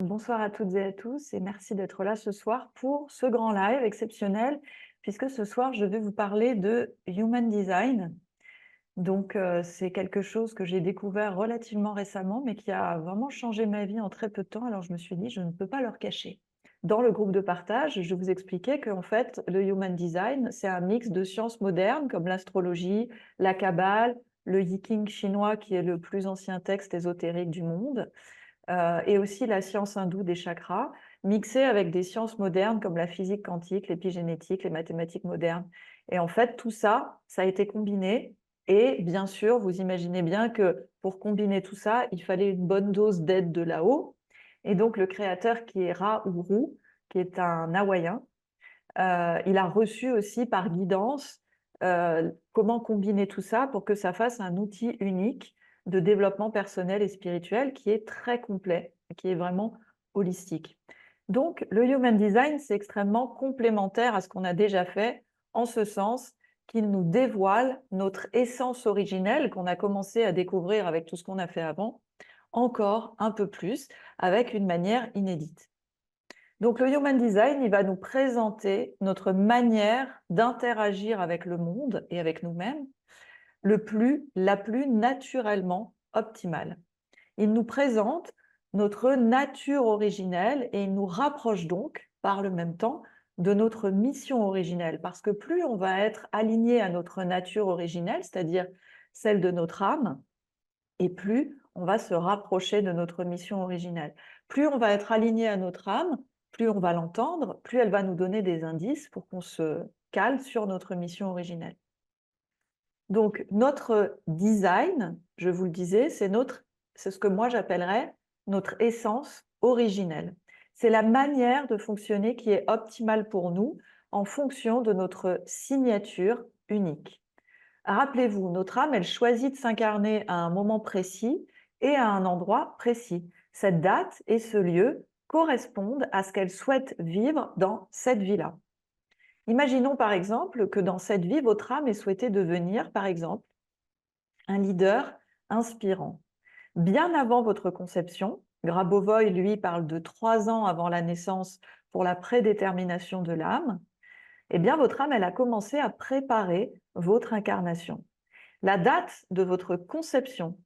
Bonsoir à toutes et à tous et merci d'être là ce soir pour ce grand live exceptionnel puisque ce soir je vais vous parler de Human Design. Donc c'est quelque chose que j'ai découvert relativement récemment mais qui a vraiment changé ma vie en très peu de temps. Alors je me suis dit je ne peux pas leur cacher. Dans le groupe de partage, je vous expliquais qu'en fait le Human Design c'est un mix de sciences modernes comme l'astrologie, la Kabbale, le I Ching chinois qui est le plus ancien texte ésotérique du monde, et aussi la science hindoue des chakras, mixée avec des sciences modernes comme la physique quantique, l'épigénétique, les mathématiques modernes. Et en fait, tout ça, ça a été combiné. Et bien sûr, vous imaginez bien que pour combiner tout ça, il fallait une bonne dose d'aide de là-haut. Et donc, le créateur qui est Ra Uru, qui est un Hawaïen, il a reçu aussi par guidance comment combiner tout ça pour que ça fasse un outil unique de développement personnel et spirituel qui est très complet, qui est vraiment holistique. Donc, le Human Design, c'est extrêmement complémentaire à ce qu'on a déjà fait, en ce sens qu'il nous dévoile notre essence originelle qu'on a commencé à découvrir avec tout ce qu'on a fait avant, encore un peu plus, avec une manière inédite. Donc le Human Design, il va nous présenter notre manière d'interagir avec le monde et avec nous-mêmes la plus naturellement optimale. Il nous présente notre nature originelle et il nous rapproche donc, par le même temps, de notre mission originelle. Parce que plus on va être aligné à notre nature originelle, c'est-à-dire celle de notre âme, et plus on va se rapprocher de notre mission originelle. Plus on va être aligné à notre âme, plus on va l'entendre, plus elle va nous donner des indices pour qu'on se cale sur notre mission originelle. Donc notre design, je vous le disais, c'est ce que moi j'appellerais notre essence originelle. C'est la manière de fonctionner qui est optimale pour nous en fonction de notre signature unique. Rappelez-vous, notre âme, elle choisit de s'incarner à un moment précis et à un endroit précis. Cette date et ce lieu correspondent à ce qu'elle souhaite vivre dans cette vie-là. Imaginons par exemple que dans cette vie, votre âme ait souhaité devenir, par exemple, un leader inspirant. Bien avant votre conception, Grabovoi, lui, parle de 3 ans avant la naissance pour la prédétermination de l'âme, eh bien, votre âme, elle a commencé à préparer votre incarnation. La date de votre conception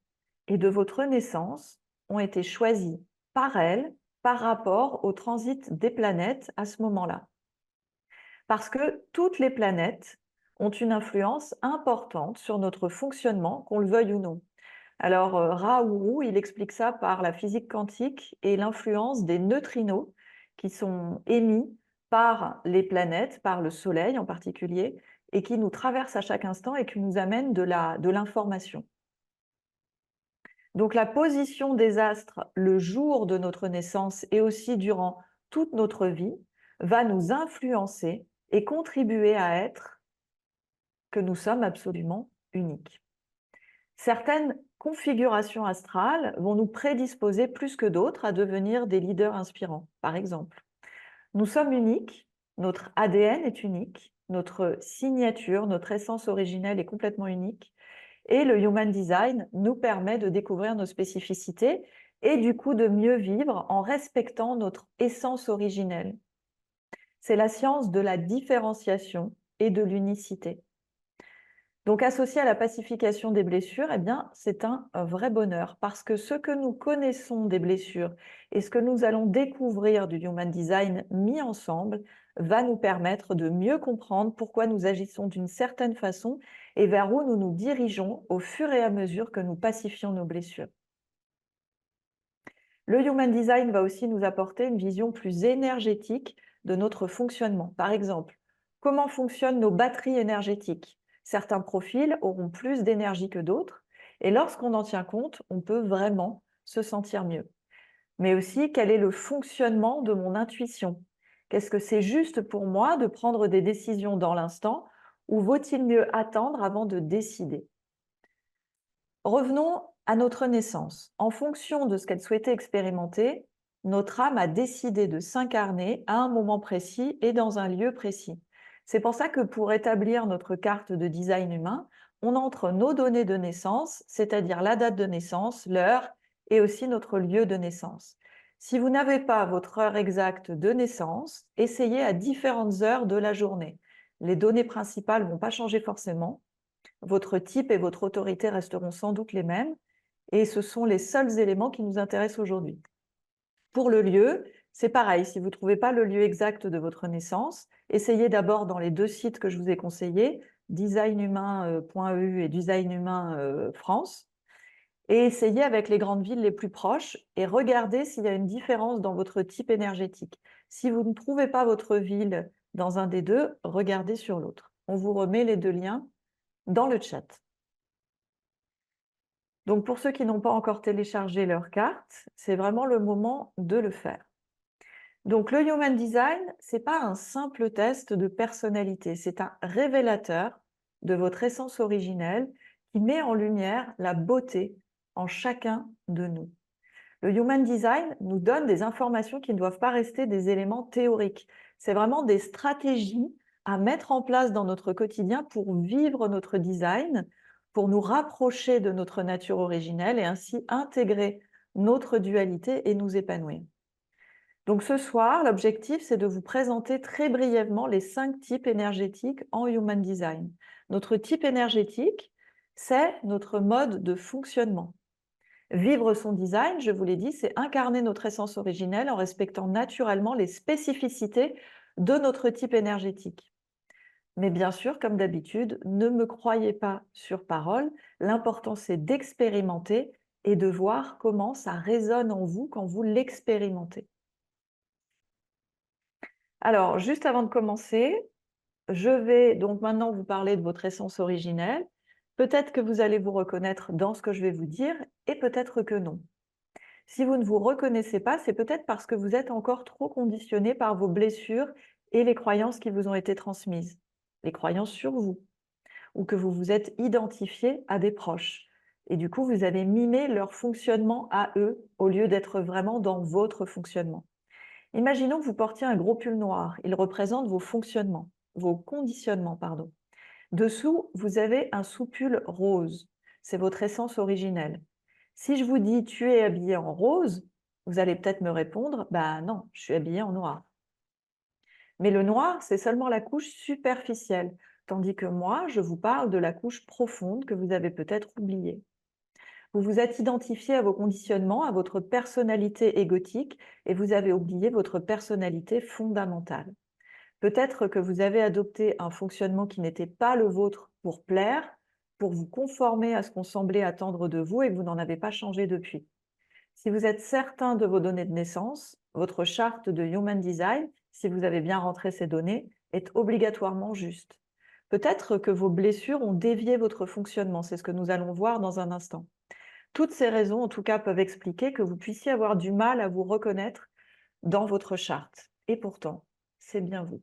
et de votre naissance ont été choisies par elle par rapport au transit des planètes à ce moment-là. Parce que toutes les planètes ont une influence importante sur notre fonctionnement, qu'on le veuille ou non. Alors, Ra-Uru, il explique ça par la physique quantique et l'influence des neutrinos qui sont émis par les planètes, par le Soleil en particulier, et qui nous traversent à chaque instant et qui nous amènent de l'information. Donc la position des astres le jour de notre naissance et aussi durant toute notre vie va nous influencer et contribuer à être que nous sommes absolument uniques. Certaines configurations astrales vont nous prédisposer plus que d'autres à devenir des leaders inspirants. Par exemple, nous sommes uniques, notre ADN est unique, notre signature, notre essence originelle est complètement unique. Et le Human Design nous permet de découvrir nos spécificités et du coup de mieux vivre en respectant notre essence originelle. C'est la science de la différenciation et de l'unicité. Donc associé à la pacification des blessures, eh bien, c'est un vrai bonheur parce que ce que nous connaissons des blessures et ce que nous allons découvrir du Human Design mis ensemble va nous permettre de mieux comprendre pourquoi nous agissons d'une certaine façon et vers où nous nous dirigeons au fur et à mesure que nous pacifions nos blessures. Le Human Design va aussi nous apporter une vision plus énergétique de notre fonctionnement. Par exemple, comment fonctionnent nos batteries énergétiques? Certains profils auront plus d'énergie que d'autres, et lorsqu'on en tient compte, on peut vraiment se sentir mieux. Mais aussi, quel est le fonctionnement de mon intuition? Qu'est-ce que c'est juste pour moi de prendre des décisions dans l'instant, ou vaut-il mieux attendre avant de décider? Revenons à notre naissance. En fonction de ce qu'elle souhaitait expérimenter, notre âme a décidé de s'incarner à un moment précis et dans un lieu précis. C'est pour ça que pour établir notre carte de design humain, on entre nos données de naissance, c'est-à-dire la date de naissance, l'heure et aussi notre lieu de naissance. Si vous n'avez pas votre heure exacte de naissance, essayez à différentes heures de la journée. Les données principales ne vont pas changer forcément. Votre type et votre autorité resteront sans doute les mêmes. Et ce sont les seuls éléments qui nous intéressent aujourd'hui. Pour le lieu, c'est pareil. Si vous ne trouvez pas le lieu exact de votre naissance, essayez d'abord dans les deux sites que je vous ai conseillés, designhumain.eu et Designhumain France, et essayez avec les grandes villes les plus proches et regardez s'il y a une différence dans votre type énergétique. Si vous ne trouvez pas votre ville dans un des deux, regardez sur l'autre. On vous remet les deux liens dans le chat. Donc pour ceux qui n'ont pas encore téléchargé leur carte, c'est vraiment le moment de le faire. Donc le Human Design, ce n'est pas un simple test de personnalité, c'est un révélateur de votre essence originelle qui met en lumière la beauté en chacun de nous. Le Human Design nous donne des informations qui ne doivent pas rester des éléments théoriques. C'est vraiment des stratégies à mettre en place dans notre quotidien pour vivre notre design, pour nous rapprocher de notre nature originelle et ainsi intégrer notre dualité et nous épanouir. Donc ce soir, l'objectif, c'est de vous présenter très brièvement les 5 types énergétiques en Human Design. Notre type énergétique, c'est notre mode de fonctionnement. Vivre son design, je vous l'ai dit, c'est incarner notre essence originelle en respectant naturellement les spécificités de notre type énergétique. Mais bien sûr, comme d'habitude, ne me croyez pas sur parole. L'important, c'est d'expérimenter et de voir comment ça résonne en vous quand vous l'expérimentez. Alors, juste avant de commencer, je vais donc maintenant vous parler de votre essence originelle. Peut-être que vous allez vous reconnaître dans ce que je vais vous dire et peut-être que non. Si vous ne vous reconnaissez pas, c'est peut-être parce que vous êtes encore trop conditionné par vos blessures et les croyances qui vous ont été transmises, les croyances sur vous, ou que vous vous êtes identifié à des proches. Et du coup, vous avez mimé leur fonctionnement à eux au lieu d'être vraiment dans votre fonctionnement. Imaginons que vous portiez un gros pull noir. Il représente vos fonctionnements, vos conditionnements, pardon. Dessous, vous avez un sous-pull rose. C'est votre essence originelle. Si je vous dis « tu es habillé en rose », vous allez peut-être me répondre « bah non, je suis habillé en noir ». Mais le noir, c'est seulement la couche superficielle, tandis que moi, je vous parle de la couche profonde que vous avez peut-être oubliée. Vous vous êtes identifié à vos conditionnements, à votre personnalité égotique, et vous avez oublié votre personnalité fondamentale. Peut-être que vous avez adopté un fonctionnement qui n'était pas le vôtre pour plaire, pour vous conformer à ce qu'on semblait attendre de vous et que vous n'en avez pas changé depuis. Si vous êtes certain de vos données de naissance, votre charte de Human Design, si vous avez bien rentré ces données, est obligatoirement juste. Peut-être que vos blessures ont dévié votre fonctionnement, c'est ce que nous allons voir dans un instant. Toutes ces raisons, en tout cas, peuvent expliquer que vous puissiez avoir du mal à vous reconnaître dans votre charte. Et pourtant, c'est bien vous.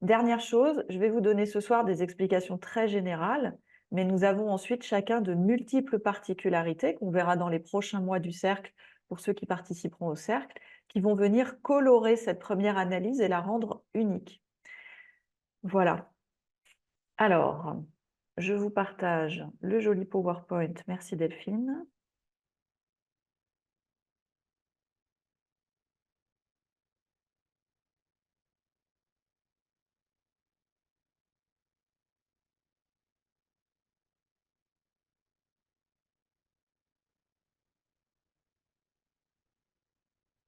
Dernière chose, je vais vous donner ce soir des explications très générales, mais nous avons ensuite chacun de multiples particularités qu'on verra dans les prochains mois du cercle pour ceux qui participeront au cercle, qui vont venir colorer cette première analyse et la rendre unique. Voilà. Alors, je vous partage le joli PowerPoint. Merci Delphine.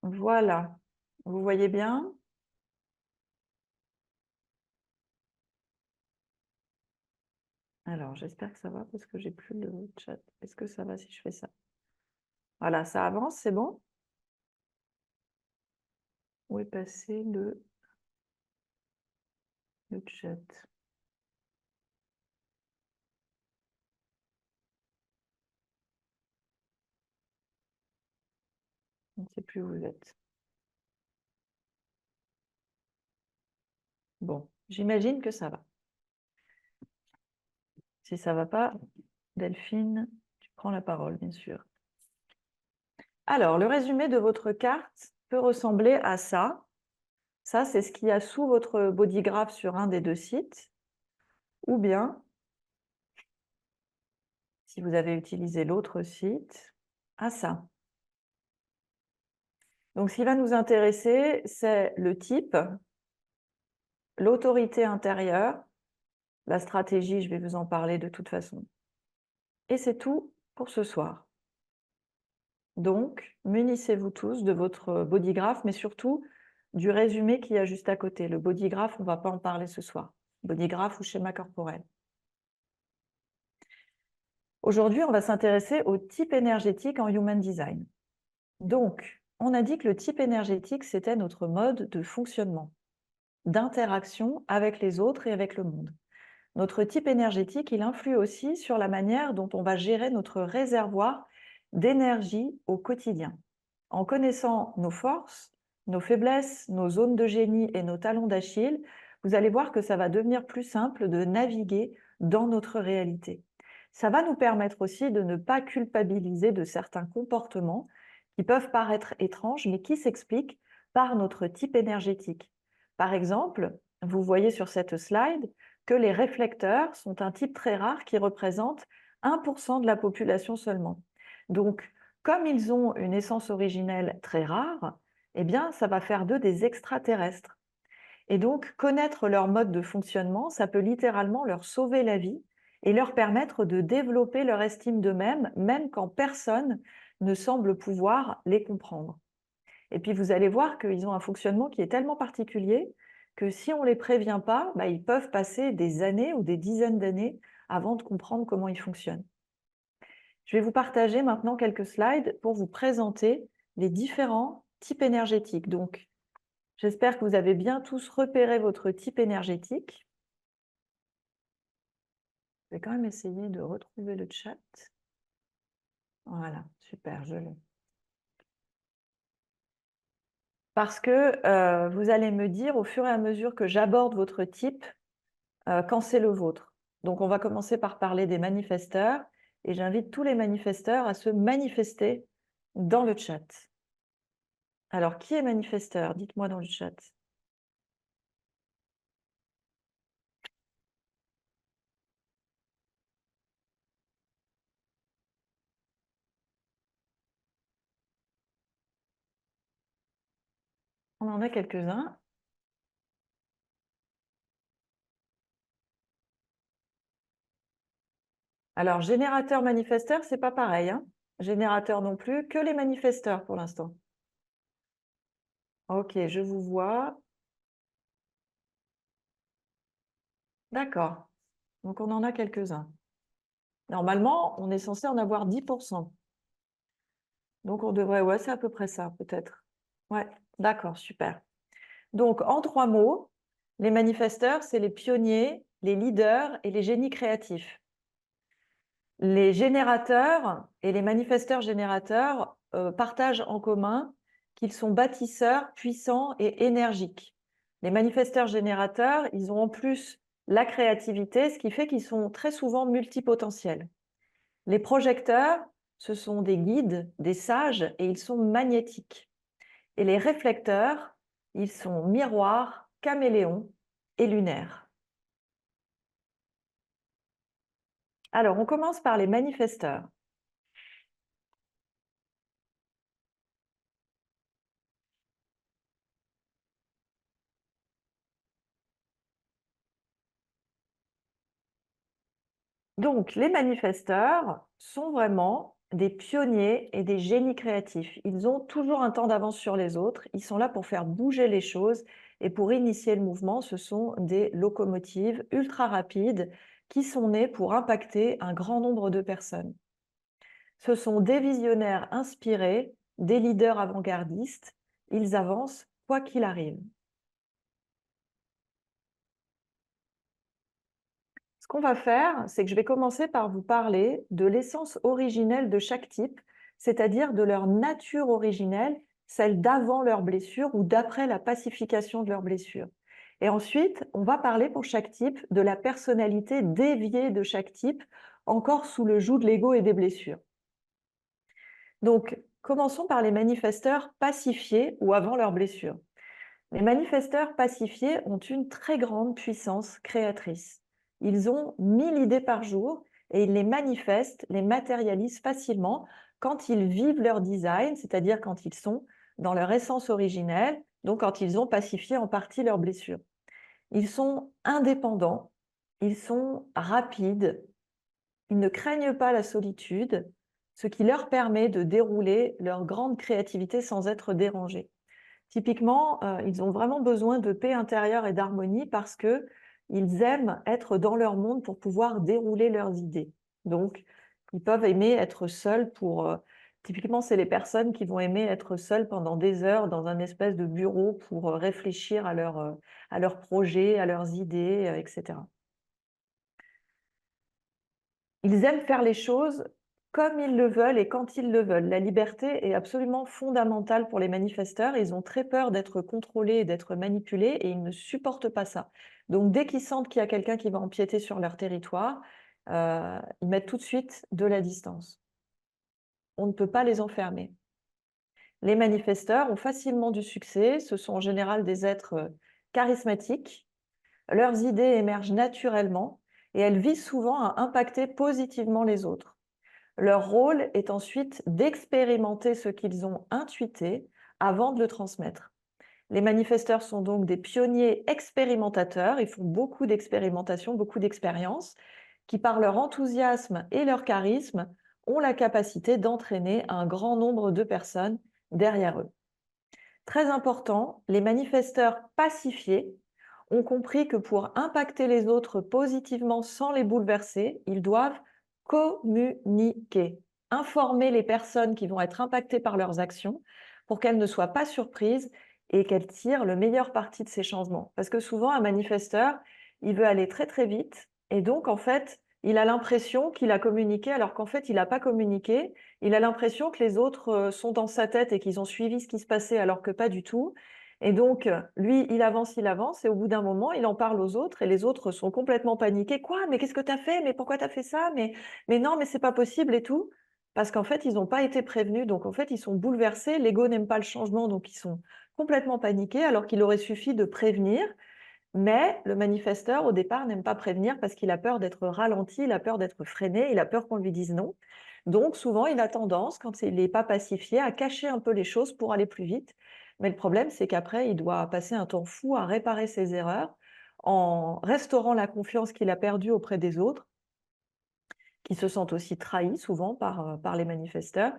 Voilà. Vous voyez bien? Alors, j'espère que ça va parce que j'ai plus le chat. Est-ce que ça va si je fais ça? Voilà, ça avance, c'est bon? Où est passé le chat? Je ne sais plus où vous êtes. Bon, j'imagine que ça va. Si ça ne va pas, Delphine, tu prends la parole, bien sûr. Alors, le résumé de votre carte peut ressembler à ça. Ça, c'est ce qu'il y a sous votre bodygraph sur un des deux sites. Ou bien, si vous avez utilisé l'autre site, à ça. Donc, ce qui va nous intéresser, c'est le type, l'autorité intérieure, la stratégie, je vais vous en parler de toute façon. Et c'est tout pour ce soir. Donc, munissez-vous tous de votre bodygraph, mais surtout du résumé qu'il y a juste à côté. Le bodygraph, on ne va pas en parler ce soir. Bodygraph ou schéma corporel. Aujourd'hui, on va s'intéresser au type énergétique en Human Design. Donc, on a dit que le type énergétique, c'était notre mode de fonctionnement, d'interaction avec les autres et avec le monde. Notre type énergétique, il influe aussi sur la manière dont on va gérer notre réservoir d'énergie au quotidien. En connaissant nos forces, nos faiblesses, nos zones de génie et nos talons d'Achille, vous allez voir que ça va devenir plus simple de naviguer dans notre réalité. Ça va nous permettre aussi de ne pas culpabiliser de certains comportements qui peuvent paraître étranges, mais qui s'expliquent par notre type énergétique. Par exemple, vous voyez sur cette slide que les réflecteurs sont un type très rare qui représente 1% de la population seulement. Donc, comme ils ont une essence originelle très rare, eh bien, ça va faire d'eux des extraterrestres. Et donc, connaître leur mode de fonctionnement, ça peut littéralement leur sauver la vie et leur permettre de développer leur estime d'eux-mêmes, même quand personne ne semble pouvoir les comprendre. Et puis, vous allez voir qu'ils ont un fonctionnement qui est tellement particulier que si on ne les prévient pas, ils peuvent passer des années ou des dizaines d'années avant de comprendre comment ils fonctionnent. Je vais vous partager maintenant quelques slides pour vous présenter les différents types énergétiques. Donc, j'espère que vous avez bien tous repéré votre type énergétique. Je vais quand même essayer de retrouver le chat. Voilà, super, je l'ai. Parce que vous allez me dire au fur et à mesure que j'aborde votre type, quand c'est le vôtre. Donc, on va commencer par parler des manifesteurs et j'invite tous les manifesteurs à se manifester dans le chat. Alors, qui est manifesteur? Dites-moi dans le chat. On en a quelques-uns. Alors, générateur, manifesteur, c'est pas pareil, hein. Générateur non plus, que les manifesteurs pour l'instant. Ok, je vous vois. D'accord. Donc, on en a quelques-uns. Normalement, on est censé en avoir 10%. Donc, on devrait, ouais, c'est à peu près ça, peut-être. Ouais, d'accord, super. Donc, en 3 mots, les manifesteurs, c'est les pionniers, les leaders et les génies créatifs. Les générateurs et les manifesteurs générateurs partagent en commun qu'ils sont bâtisseurs, puissants et énergiques. Les manifesteurs générateurs, ils ont en plus la créativité, ce qui fait qu'ils sont très souvent multipotentiels. Les projecteurs, ce sont des guides, des sages, et ils sont magnétiques. Et les réflecteurs, ils sont miroirs, caméléons et lunaires. Alors, on commence par les manifesteurs. Donc, les manifesteurs sont vraiment des pionniers et des génies créatifs. Ils ont toujours un temps d'avance sur les autres. Ils sont là pour faire bouger les choses et pour initier le mouvement. Ce sont des locomotives ultra rapides qui sont nées pour impacter un grand nombre de personnes. Ce sont des visionnaires inspirés, des leaders avant-gardistes. Ils avancent quoi qu'il arrive. Ce qu'on va faire, c'est que je vais commencer par vous parler de l'essence originelle de chaque type, c'est-à-dire de leur nature originelle, celle d'avant leur blessure ou d'après la pacification de leur blessure. Et ensuite, on va parler pour chaque type de la personnalité déviée de chaque type, encore sous le joug de l'ego et des blessures. Donc, commençons par les manifesteurs pacifiés ou avant leur blessure. Les manifesteurs pacifiés ont une très grande puissance créatrice. Ils ont 1000 idées par jour et ils les manifestent, les matérialisent facilement quand ils vivent leur design, c'est-à-dire quand ils sont dans leur essence originelle, donc quand ils ont pacifié en partie leurs blessures. Ils sont indépendants, ils sont rapides, ils ne craignent pas la solitude, ce qui leur permet de dérouler leur grande créativité sans être dérangés. Typiquement, ils ont vraiment besoin de paix intérieure et d'harmonie parce qu'ils aiment être dans leur monde pour pouvoir dérouler leurs idées. Donc, ils peuvent aimer être seuls typiquement, c'est les personnes qui vont aimer être seules pendant des heures dans un espèce de bureau pour réfléchir à leurs projets, à leurs idées, etc. Ils aiment faire les choses comme ils le veulent et quand ils le veulent. La liberté est absolument fondamentale pour les manifesteurs. Ils ont très peur d'être contrôlés et d'être manipulés et ils ne supportent pas ça. Donc, dès qu'ils sentent qu'il y a quelqu'un qui va empiéter sur leur territoire, ils mettent tout de suite de la distance. On ne peut pas les enfermer. Les manifesteurs ont facilement du succès. Ce sont en général des êtres charismatiques. Leurs idées émergent naturellement et elles visent souvent à impacter positivement les autres. Leur rôle est ensuite d'expérimenter ce qu'ils ont intuité avant de le transmettre. Les manifesteurs sont donc des pionniers expérimentateurs, ils font beaucoup d'expérimentations, beaucoup d'expériences, qui par leur enthousiasme et leur charisme ont la capacité d'entraîner un grand nombre de personnes derrière eux. Très important, les manifesteurs pacifiés ont compris que pour impacter les autres positivement sans les bouleverser, ils doivent communiquer, informer les personnes qui vont être impactées par leurs actions pour qu'elles ne soient pas surprises et qu'elles tirent le meilleur parti de ces changements. Parce que souvent, un manifesteur, il veut aller très très vite et donc en fait, il a l'impression qu'il a communiqué alors qu'en fait, il n'a pas communiqué. Il a l'impression que les autres sont dans sa tête et qu'ils ont suivi ce qui se passait alors que pas du tout. Et donc, lui, il avance, et au bout d'un moment, il en parle aux autres, et les autres sont complètement paniqués. Quoi? Mais qu'est-ce que tu as fait? Mais pourquoi tu as fait ça? Mais non, mais c'est pas possible et tout. Parce qu'en fait, ils n'ont pas été prévenus. Donc, en fait, ils sont bouleversés. L'ego n'aime pas le changement, donc ils sont complètement paniqués, alors qu'il aurait suffi de prévenir. Mais le manifesteur, au départ, n'aime pas prévenir parce qu'il a peur d'être ralenti, il a peur d'être freiné, il a peur qu'on lui dise non. Donc, souvent, il a tendance, quand il n'est pas pacifié, à cacher un peu les choses pour aller plus vite. Mais le problème, c'est qu'après, il doit passer un temps fou à réparer ses erreurs en restaurant la confiance qu'il a perdue auprès des autres, qui se sentent aussi trahis souvent par les manifesteurs.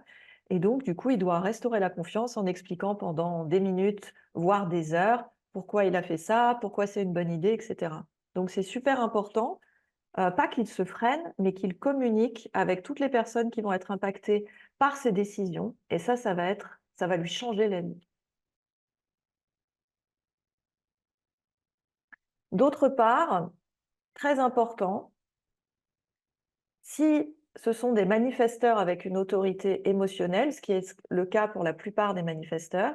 Et donc, du coup, il doit restaurer la confiance en expliquant pendant des minutes, voire des heures, pourquoi il a fait ça, pourquoi c'est une bonne idée, etc. Donc, c'est super important, pas qu'il se freine, mais qu'il communique avec toutes les personnes qui vont être impactées par ses décisions. Et ça va lui changer la vie. D'autre part, très important, si ce sont des manifesteurs avec une autorité émotionnelle, ce qui est le cas pour la plupart des manifesteurs,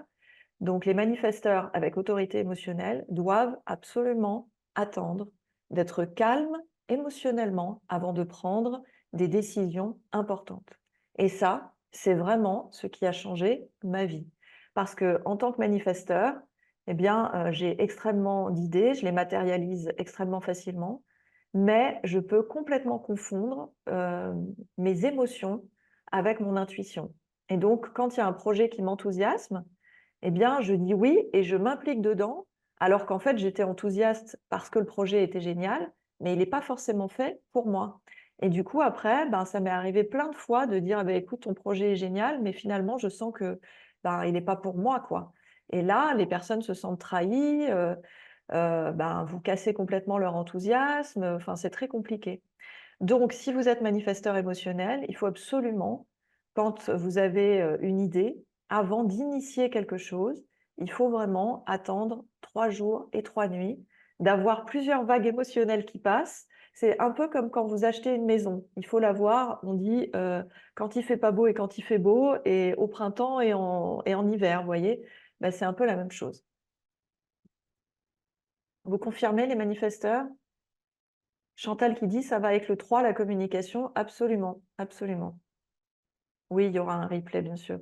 donc les manifesteurs avec autorité émotionnelle doivent absolument attendre d'être calmes émotionnellement avant de prendre des décisions importantes. Et ça, c'est vraiment ce qui a changé ma vie. Parce que en tant que manifesteur, eh bien, j'ai extrêmement d'idées, je les matérialise extrêmement facilement, mais je peux complètement confondre mes émotions avec mon intuition. Et donc, quand il y a un projet qui m'enthousiasme, eh bien, je dis oui et je m'implique dedans, alors qu'en fait, j'étais enthousiaste parce que le projet était génial, mais il n'est pas forcément fait pour moi. Et du coup, après, ben, ça m'est arrivé plein de fois de dire, bah, écoute, ton projet est génial, mais finalement, je sens que ben, il n'est pas pour moi, quoi. Et là, les personnes se sentent trahies, ben, vous cassez complètement leur enthousiasme, enfin, c'est très compliqué. Donc, si vous êtes manifesteur émotionnel, il faut absolument, quand vous avez une idée, avant d'initier quelque chose, il faut vraiment attendre 3 jours et 3 nuits, d'avoir plusieurs vagues émotionnelles qui passent. C'est un peu comme quand vous achetez une maison. Il faut la voir, on dit, quand il fait pas beau et quand il fait beau, et au printemps et en hiver, vous voyez? Ben, c'est un peu la même chose. Vous confirmez les manifesteurs? Chantal qui dit: «Ça va avec le 3, la communication». Absolument, absolument. Oui, il y aura un replay, bien sûr.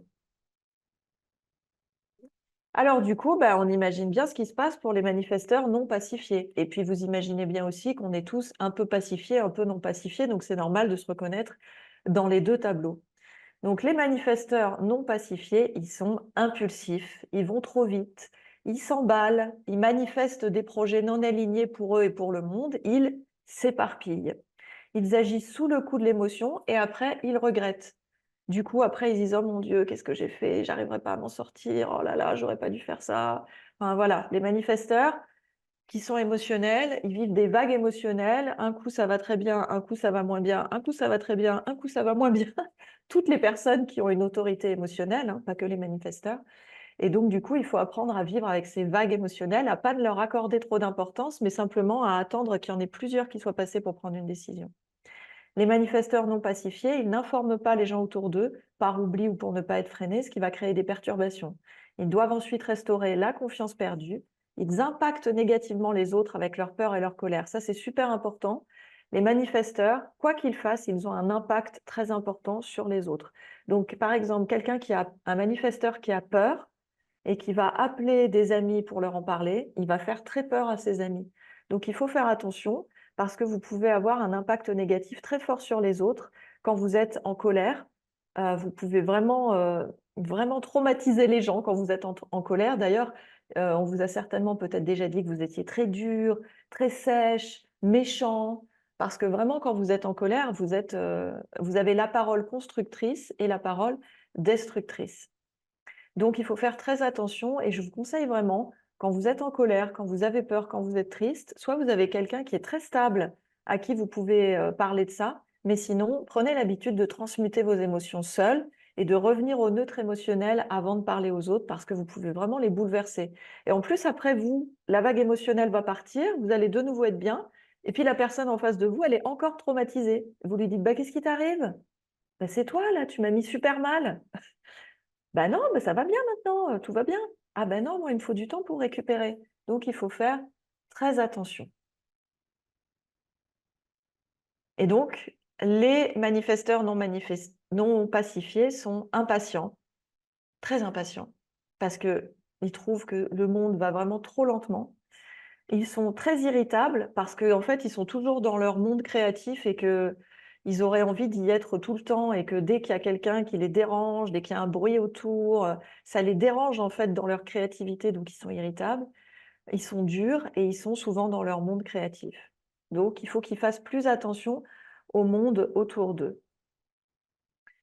Alors du coup, bah, on imagine bien ce qui se passe pour les manifesteurs non pacifiés. Et puis vous imaginez bien aussi qu'on est tous un peu pacifiés, un peu non pacifiés, donc c'est normal de se reconnaître dans les 2 tableaux. Donc les manifesteurs non pacifiés, ils sont impulsifs, ils vont trop vite, ils s'emballent, ils manifestent des projets non alignés pour eux et pour le monde, ils s'éparpillent. Ils agissent sous le coup de l'émotion et après, ils regrettent. Du coup, après, ils disent: «Oh mon Dieu, qu'est-ce que j'ai fait? J'arriverai pas à m'en sortir. Oh là là, j'aurais pas dû faire ça». Enfin voilà, les manifesteurs qui sont émotionnels, ils vivent des vagues émotionnelles. Un coup, ça va très bien, un coup, ça va moins bien, un coup, ça va très bien, un coup, ça va moins bien. Toutes les personnes qui ont une autorité émotionnelle, hein, pas que les manifesteurs. Et donc, du coup, il faut apprendre à vivre avec ces vagues émotionnelles, à pas de leur accorder trop d'importance, mais simplement à attendre qu'il y en ait plusieurs qui soient passés pour prendre une décision. Les manifesteurs non pacifiés, ils n'informent pas les gens autour d'eux, par oubli ou pour ne pas être freinés, ce qui va créer des perturbations. Ils doivent ensuite restaurer la confiance perdue. Ils impactent négativement les autres avec leur peur et leur colère. Ça, c'est super important. Les manifesteurs, quoi qu'ils fassent, ils ont un impact très important sur les autres. Donc, par exemple, un manifesteur qui a peur et qui va appeler des amis pour leur en parler, il va faire très peur à ses amis. Donc, il faut faire attention parce que vous pouvez avoir un impact négatif très fort sur les autres. Quand vous êtes en colère, vous pouvez vraiment traumatiser les gens quand vous êtes en colère. D'ailleurs, on vous a certainement peut-être déjà dit que vous étiez très dur, très sèche, méchant, parce que vraiment, quand vous êtes en colère, vous avez la parole constructrice et la parole destructrice. Donc, il faut faire très attention et je vous conseille vraiment, quand vous êtes en colère, quand vous avez peur, quand vous êtes triste, soit vous avez quelqu'un qui est très stable, à qui vous pouvez parler de ça, mais sinon, prenez l'habitude de transmuter vos émotions seul et de revenir au neutre émotionnel avant de parler aux autres parce que vous pouvez vraiment les bouleverser. Et en plus, après vous, la vague émotionnelle va partir, vous allez de nouveau être bien, et puis la personne en face de vous, elle est encore traumatisée. Vous lui dites: «Bah, qu'est-ce qui t'arrive? Bah, c'est toi là, tu m'as mis super mal». «Bah non, mais ça va bien maintenant, tout va bien». «Ah ben non, moi il me faut du temps pour récupérer». Donc il faut faire très attention. Et donc les manifesteurs non pacifiés sont impatients, très impatients, parce qu'ils trouvent que le monde va vraiment trop lentement. Ils sont très irritables parce qu'en fait, ils sont toujours dans leur monde créatif et qu'ils auraient envie d'y être tout le temps et que dès qu'il y a quelqu'un qui les dérange, dès qu'il y a un bruit autour, ça les dérange en fait dans leur créativité, donc ils sont irritables. Ils sont durs et ils sont souvent dans leur monde créatif. Donc il faut qu'ils fassent plus attention au monde autour d'eux.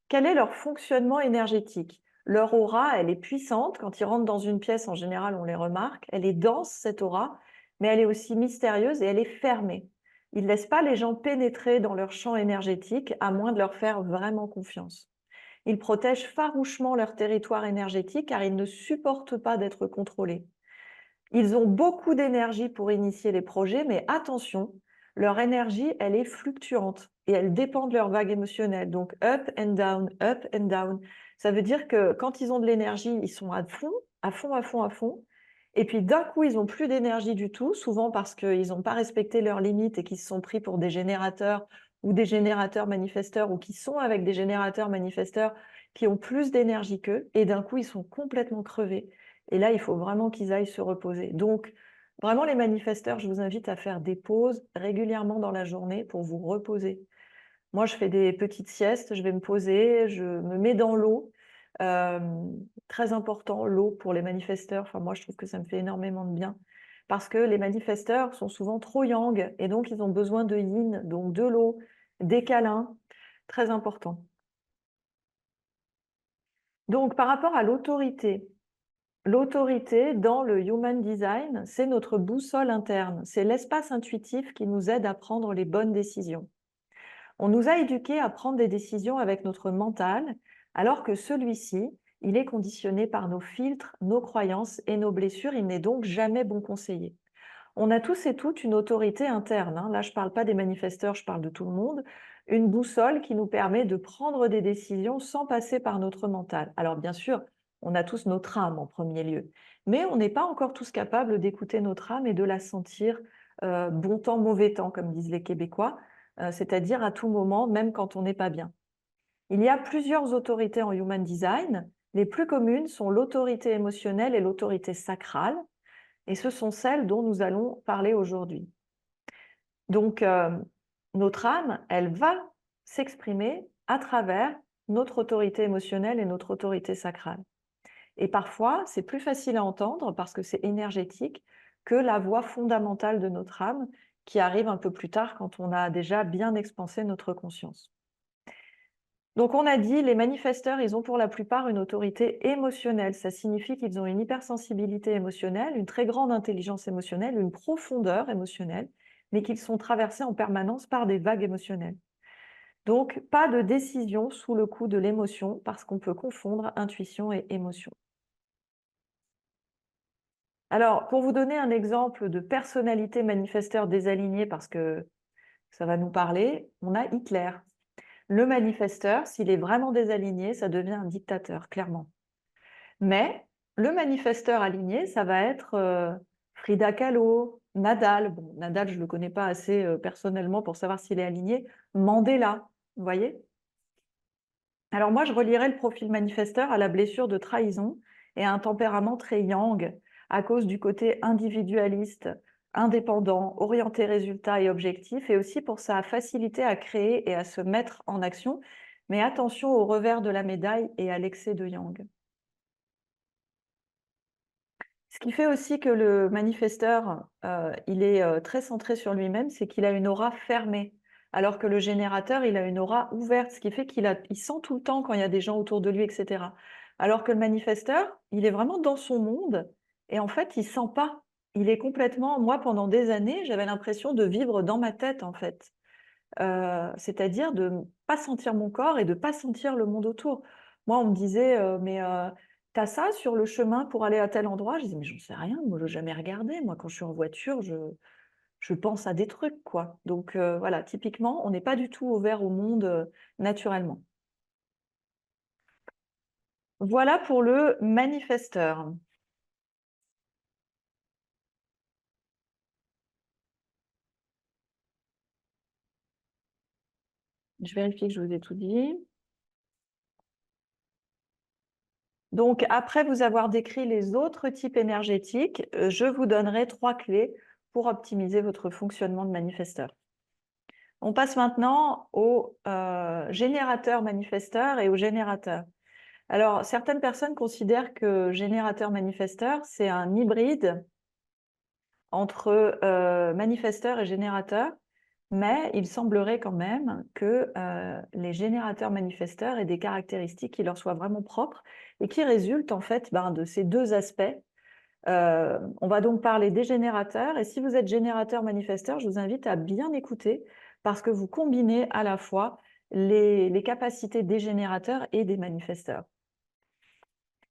Quel est leur fonctionnement énergétique? Leur aura, elle est puissante. Quand ils rentrent dans une pièce, en général, on les remarque. Elle est dense, cette aura, mais elle est aussi mystérieuse et elle est fermée. Ils ne laissent pas les gens pénétrer dans leur champ énergétique, à moins de leur faire vraiment confiance. Ils protègent farouchement leur territoire énergétique car ils ne supportent pas d'être contrôlés. Ils ont beaucoup d'énergie pour initier les projets, mais attention, leur énergie, elle est fluctuante et elle dépend de leur vague émotionnelle. Donc, up and down, up and down. Ça veut dire que quand ils ont de l'énergie, ils sont à fond, à fond, à fond, à fond. Et puis d'un coup, ils n'ont plus d'énergie du tout, souvent parce qu'ils n'ont pas respecté leurs limites et qu'ils se sont pris pour des générateurs ou des générateurs manifesteurs ou qui sont avec des générateurs manifesteurs qui ont plus d'énergie qu'eux. Et d'un coup, ils sont complètement crevés. Et là, il faut vraiment qu'ils aillent se reposer. Donc, vraiment, les manifesteurs, je vous invite à faire des pauses régulièrement dans la journée pour vous reposer. Moi, je fais des petites siestes, je vais me poser, je me mets dans l'eau. Très important, l'eau pour les manifesteurs. Enfin, moi, je trouve que ça me fait énormément de bien. Parce que les manifesteurs sont souvent trop yang et donc ils ont besoin de yin, donc de l'eau, des câlins. Très important. Donc, par rapport à l'autorité, l'autorité dans le Human Design, c'est notre boussole interne. C'est l'espace intuitif qui nous aide à prendre les bonnes décisions. On nous a éduqués à prendre des décisions avec notre mental, alors que celui-ci, il est conditionné par nos filtres, nos croyances et nos blessures. Il n'est donc jamais bon conseiller. On a tous et toutes une autorité interne, hein. Là, je ne parle pas des manifesteurs, je parle de tout le monde. Une boussole qui nous permet de prendre des décisions sans passer par notre mental. Alors bien sûr, on a tous notre âme en premier lieu, mais on n'est pas encore tous capables d'écouter notre âme et de la sentir bon temps, mauvais temps, comme disent les Québécois, c'est-à-dire à tout moment, même quand on n'est pas bien. Il y a plusieurs autorités en Human Design. Les plus communes sont l'autorité émotionnelle et l'autorité sacrale. Et ce sont celles dont nous allons parler aujourd'hui. Donc, notre âme, elle va s'exprimer à travers notre autorité émotionnelle et notre autorité sacrale. Et parfois, c'est plus facile à entendre parce que c'est énergétique que la voix fondamentale de notre âme qui arrive un peu plus tard quand on a déjà bien expansé notre conscience. Donc on a dit, les manifesteurs, ils ont pour la plupart une autorité émotionnelle. Ça signifie qu'ils ont une hypersensibilité émotionnelle, une très grande intelligence émotionnelle, une profondeur émotionnelle, mais qu'ils sont traversés en permanence par des vagues émotionnelles. Donc pas de décision sous le coup de l'émotion parce qu'on peut confondre intuition et émotion. Alors, pour vous donner un exemple de personnalité manifesteur désalignée, parce que ça va nous parler, on a Hitler. Le manifesteur, s'il est vraiment désaligné, ça devient un dictateur, clairement. Mais le manifesteur aligné, ça va être Frida Kahlo, Nadal. Bon, Nadal, je ne le connais pas assez personnellement pour savoir s'il est aligné. Mandela, vous voyez? Alors moi, je relierais le profil manifesteur à la blessure de trahison et à un tempérament très yang, à cause du côté individualiste, indépendant, orienté résultat et objectif, et aussi pour sa facilité à créer et à se mettre en action. Mais attention au revers de la médaille et à l'excès de yang. Ce qui fait aussi que le manifesteur, il est très centré sur lui-même, c'est qu'il a une aura fermée, alors que le générateur, il a une aura ouverte, ce qui fait il sent tout le temps quand il y a des gens autour de lui, etc. Alors que le manifesteur, il est vraiment dans son monde et en fait, il sent pas. Il est complètement moi, pendant des années, j'avais l'impression de vivre dans ma tête, en fait. C'est-à-dire de ne pas sentir mon corps et de ne pas sentir le monde autour. Moi, on me disait, «Mais tu ça sur le chemin pour aller à tel endroit?» Je disais: «Mais j'en sais rien, moi je n'ai jamais regardé. Moi, quand je suis en voiture, je pense à des trucs, quoi». Donc voilà, typiquement, on n'est pas du tout ouvert au monde, naturellement. Voilà pour le manifesteur. Je vérifie que je vous ai tout dit. Donc, après vous avoir décrit les autres types énergétiques, je vous donnerai 3 clés pour optimiser votre fonctionnement de manifesteur. On passe maintenant aux générateurs manifesteurs et aux générateurs. Alors, certaines personnes considèrent que générateur-manifesteur, c'est un hybride entre manifesteur et générateur, mais il semblerait quand même que les générateurs-manifesteurs aient des caractéristiques qui leur soient vraiment propres et qui résultent en fait de ces deux aspects. On va donc parler des générateurs, et si vous êtes générateur-manifesteur, je vous invite à bien écouter parce que vous combinez à la fois les capacités des générateurs et des manifesteurs.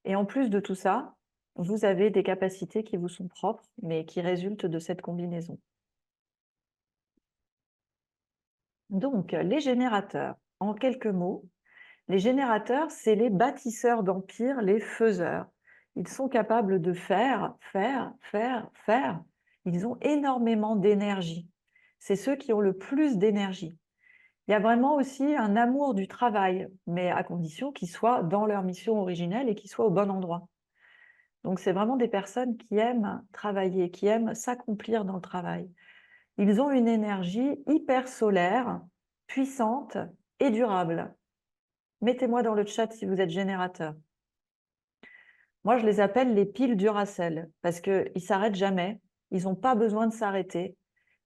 Et en plus de tout ça, vous avez des capacités qui vous sont propres, mais qui résultent de cette combinaison. Donc, les générateurs, en quelques mots, les générateurs, c'est les bâtisseurs d'empire, les faiseurs. Ils sont capables de faire, faire, faire, faire. Ils ont énormément d'énergie. C'est ceux qui ont le plus d'énergie. Il y a vraiment aussi un amour du travail, mais à condition qu'ils soient dans leur mission originelle et qu'ils soient au bon endroit. Donc, c'est vraiment des personnes qui aiment travailler, qui aiment s'accomplir dans le travail. Ils ont une énergie hyper solaire, puissante et durable. Mettez-moi dans le chat si vous êtes générateur. Moi, je les appelle les piles Duracell parce qu'ils ne s'arrêtent jamais. Ils n'ont pas besoin de s'arrêter.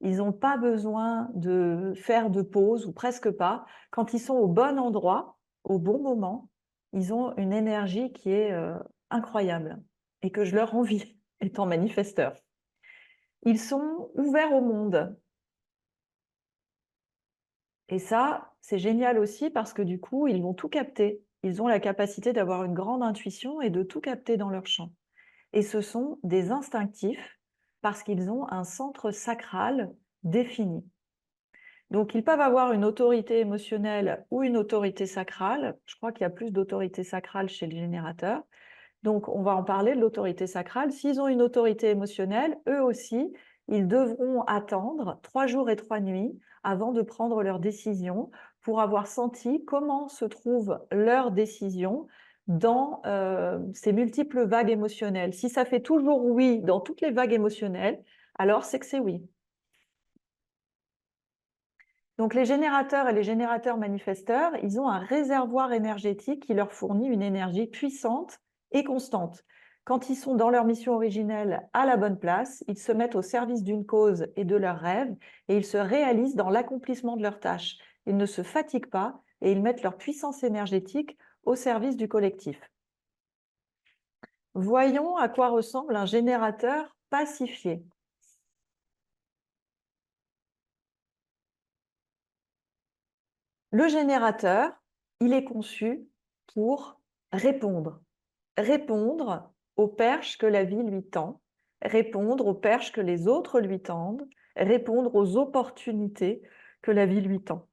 Ils n'ont pas besoin de faire de pause ou presque pas. Quand ils sont au bon endroit, au bon moment, ils ont une énergie qui est incroyable et que je leur envie, étant manifesteur. Ils sont ouverts au monde. Et ça, c'est génial aussi parce que du coup, ils vont tout capter. Ils ont la capacité d'avoir une grande intuition et de tout capter dans leur champ. Et ce sont des instinctifs parce qu'ils ont un centre sacral défini. Donc, ils peuvent avoir une autorité émotionnelle ou une autorité sacrale. Je crois qu'il y a plus d'autorité sacrale chez les générateurs. Donc, on va en parler de l'autorité sacrale. S'ils ont une autorité émotionnelle, eux aussi, ils devront attendre 3 jours et 3 nuits avant de prendre leur décision pour avoir senti comment se trouve leur décision dans ces multiples vagues émotionnelles. Si ça fait toujours oui dans toutes les vagues émotionnelles, alors c'est que c'est oui. Donc, les générateurs et les générateurs manifesteurs, ils ont un réservoir énergétique qui leur fournit une énergie puissante et constante. Quand ils sont dans leur mission originelle à la bonne place, ils se mettent au service d'une cause et de leurs rêves et ils se réalisent dans l'accomplissement de leurs tâches. Ils ne se fatiguent pas et ils mettent leur puissance énergétique au service du collectif. Voyons à quoi ressemble un générateur pacifié. Le générateur, il est conçu pour répondre. Répondre aux perches que la vie lui tend, répondre aux perches que les autres lui tendent, répondre aux opportunités que la vie lui tend.